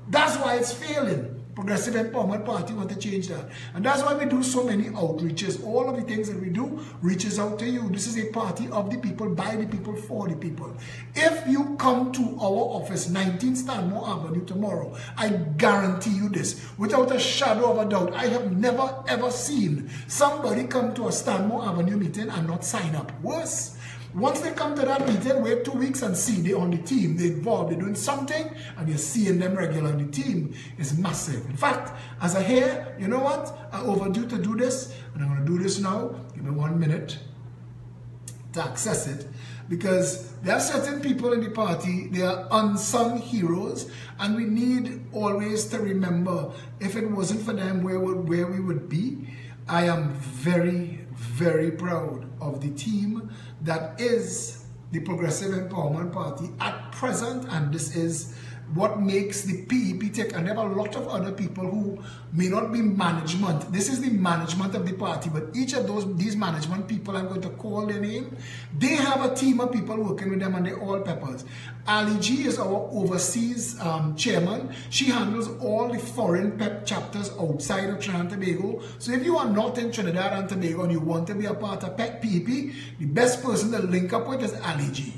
that's why it's failing. Progressive Empowerment Party want to change that. And that's why we do so many outreaches. All of the things that we do reaches out to you. This is a party of the people, by the people, for the people. If you come to our office, 19 Stanmore Avenue tomorrow, I guarantee you this, without a shadow of a doubt, I have never ever seen somebody come to a Stanmore Avenue meeting and not sign up. Worse. Once they come to that meeting, wait 2 weeks and see they're on the team, they're involved, they're doing something, and you're seeing them regularly. The team is massive. In fact, as I hear, you know what? I overdue to do this, and I'm going to do this now. Give me 1 minute to access it, because there are certain people in the party, they are unsung heroes, and we need always to remember, if it wasn't for them, where we would be. I am very, very proud of the team that is the Progressive Empowerment Party at present, and this is what makes the PEP tick, and there are a lot of other people who may not be management. This is the management of the party, but each of these management people, I'm going to call their name, they have a team of people working with them, and they're all peppers. Ali G is our overseas chairman. She handles all the foreign PEP chapters outside of Trinidad and Tobago. So if you are not in Trinidad and Tobago and you want to be a part of PEP, the best person to link up with is Ali G.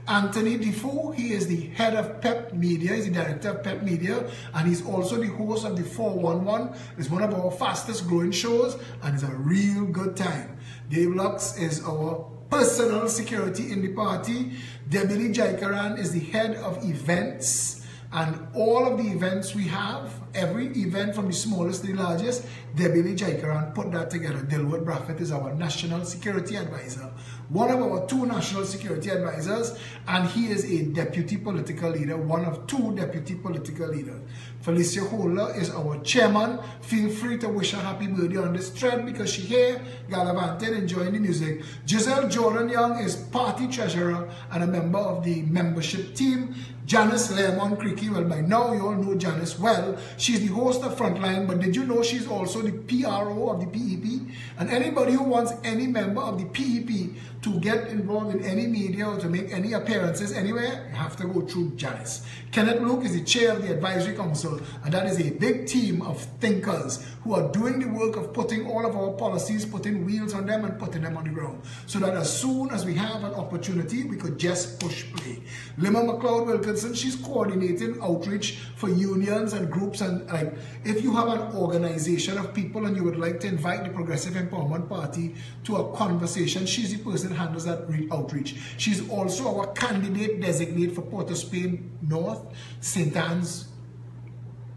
Anthony Defoe, he is the head of PEP Media, he's the director of PEP Media, and he's also the host of the 411. It's one of our fastest growing shows, and it's a real good time. Dave Lux is our personal security in the party. Debbie Lee Jaikaran is the head of events, and all of the events we have, every event from the smallest to the largest, Debbie Lee Jaikaran put that together. Dilwood Braffett is our national security advisor, one of our 2 national security advisors, and he is a deputy political leader, one of 2 deputy political leaders. Felicia Holder is our chairman. Feel free to wish her happy birthday on this thread because she's here, gallivanting, enjoying the music. Giselle Jordan Young is party treasurer and a member of the membership team. Janice Lemon Creaky, well, by now you all know Janice well. She's the host of Frontline, but did you know she's also the PRO of the PEP? And anybody who wants any member of the PEP to get involved in any media or to make any appearances anywhere, you have to go through Janice. Kenneth Luke is the chair of the advisory council, and that is a big team of thinkers who are doing the work of putting all of our policies, putting wheels on them and putting them on the ground, so that as soon as we have an opportunity, we could just push play. Lima McLeod Wilkinson, she's coordinating outreach for unions and groups, and like, if you have an organization of people and you would like to invite the Progressive Empowerment Party to a conversation, she's the person who handles that outreach. She's also our candidate designate for Port of Spain North, St. Anne's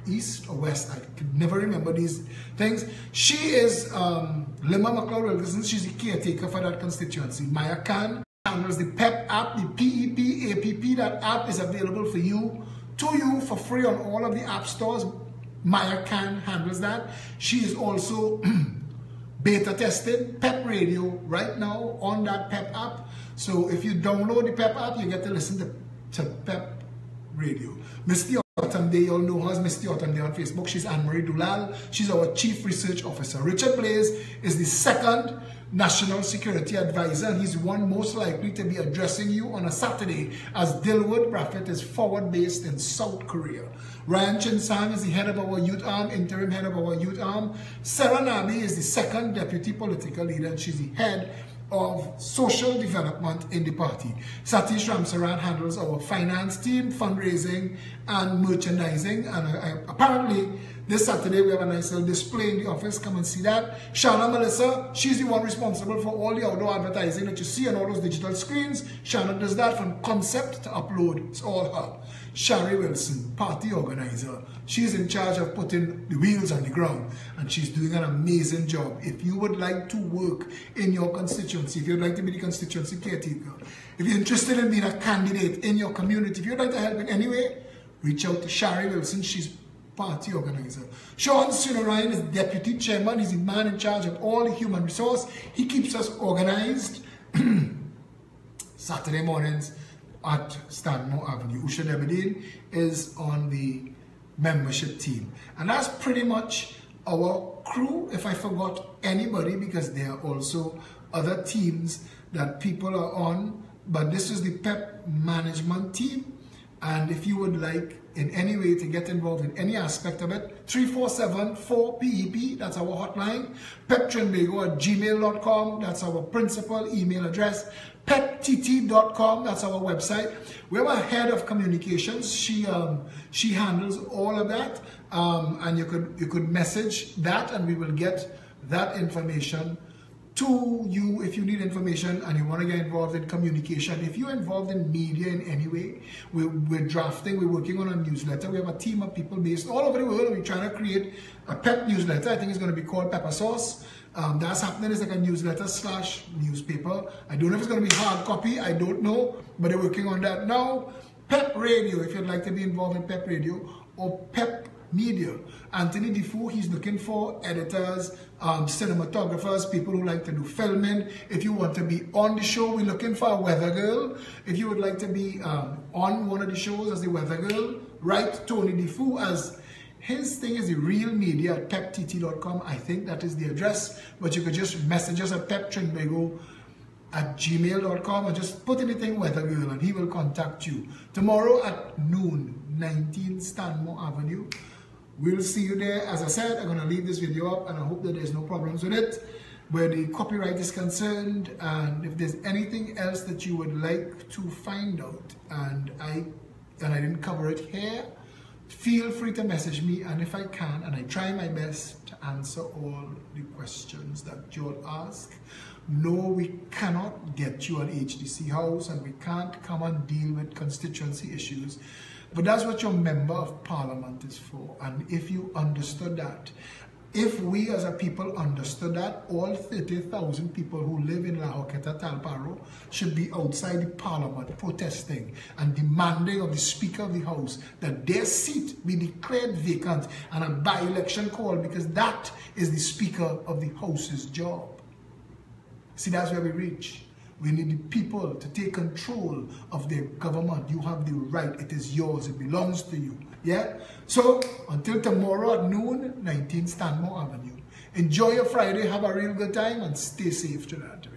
East or West, I could never remember these things. She is Lima McLeod Wilkinson, she's the caretaker for that constituency. Maya Khan handles the PEP app, the PEP APP. That app is available for you, for free on all of the app stores. Maya Khan handles that. She is also beta tested PEP Radio right now on that PEP app. So if you download the PEP app, you get to listen to PEP Radio. Misty Autumn Day, you all know her as Misty Autumn Day on Facebook. She's Anne-Marie Dulal. She's our Chief Research Officer. Richard Blaze is the 2nd National Security Advisor, and he's the one most likely to be addressing you on a Saturday, as Dilwood Braffett is forward based in South Korea. Ryan Chin Sang is the head of our youth arm, interim head of our youth arm. Sarah Nabi is the 2nd deputy political leader, and she's the head of social development in the party. Satish Ramsaran handles our finance team, fundraising and merchandising, and apparently this Saturday we have a nice little display in the office. Come and see that. Shana Melissa, she's the one responsible for all the outdoor advertising that you see on all those digital screens. Shana does that from concept to upload. It's all her. Shari Wilson, party organizer. She's in charge of putting the wheels on the ground, and she's doing an amazing job. If you would like to work in your constituency, if you'd like to be the constituency caretaker, if you're interested in being a candidate in your community, if you'd like to help in any way, reach out to Shari Wilson. She's party organizer. Sean Sunarayan is deputy chairman. He's the man in charge of all the human resource. He keeps us organized. Saturday mornings at Stanmore Avenue. Usha Debedin is on the membership team. And that's pretty much our crew, if I forgot anybody, because there are also other teams that people are on. But this is the PEP management team. And if you would like in any way to get involved in any aspect of it, 347-4PEP, that's our hotline. peptrinbago@gmail.com, that's our principal email address. peptt.com, that's our website. We have a head of communications. She handles all of that, and you could message that, and we will get that information to you if you need information and you want to get involved in communication. If you're involved in media in any way, we're drafting, we're working on a newsletter. We have a team of people based all over the world, and we're trying to create a PEP newsletter. I think it's going to be called Pepper Sauce. That's happening. It's like a newsletter / newspaper. I don't know if it's going to be hard copy. I don't know, but they're working on that now. PEP Radio, if you'd like to be involved in PEP Radio or PEP Media. Anthony Defoe, he's looking for editors, cinematographers, people who like to do filming. If you want to be on the show, we're looking for a weather girl. If you would like to be on one of the shows as the weather girl, write Tony Defoe, as his thing is the real media at peptt.com. I think that is the address, but you could just message us at peptrinbago@gmail.com and just put anything Weather Girl and he will contact you. Tomorrow at noon, 19 Stanmore Avenue. We'll see you there. As I said, I'm going to leave this video up and I hope that there's no problems with it where the copyright is concerned. And if there's anything else that you would like to find out and I didn't cover it here, feel free to message me, and if I can, and I try my best to answer all the questions that you all ask. No, we cannot get you an HDC house and we can't come and deal with constituency issues. But that's what your member of parliament is for. And if you understood that, if we as a people understood that, all 30,000 people who live in La Hoqueta, Talparo should be outside the parliament protesting and demanding of the Speaker of the House that their seat be declared vacant and a by-election called, because that is the Speaker of the House's job. See, that's where we reach. We need the people to take control of their government. You have the right. It is yours. It belongs to you. Yeah? So, until tomorrow at noon, 19 Stanmore Avenue. Enjoy your Friday. Have a real good time and stay safe to that.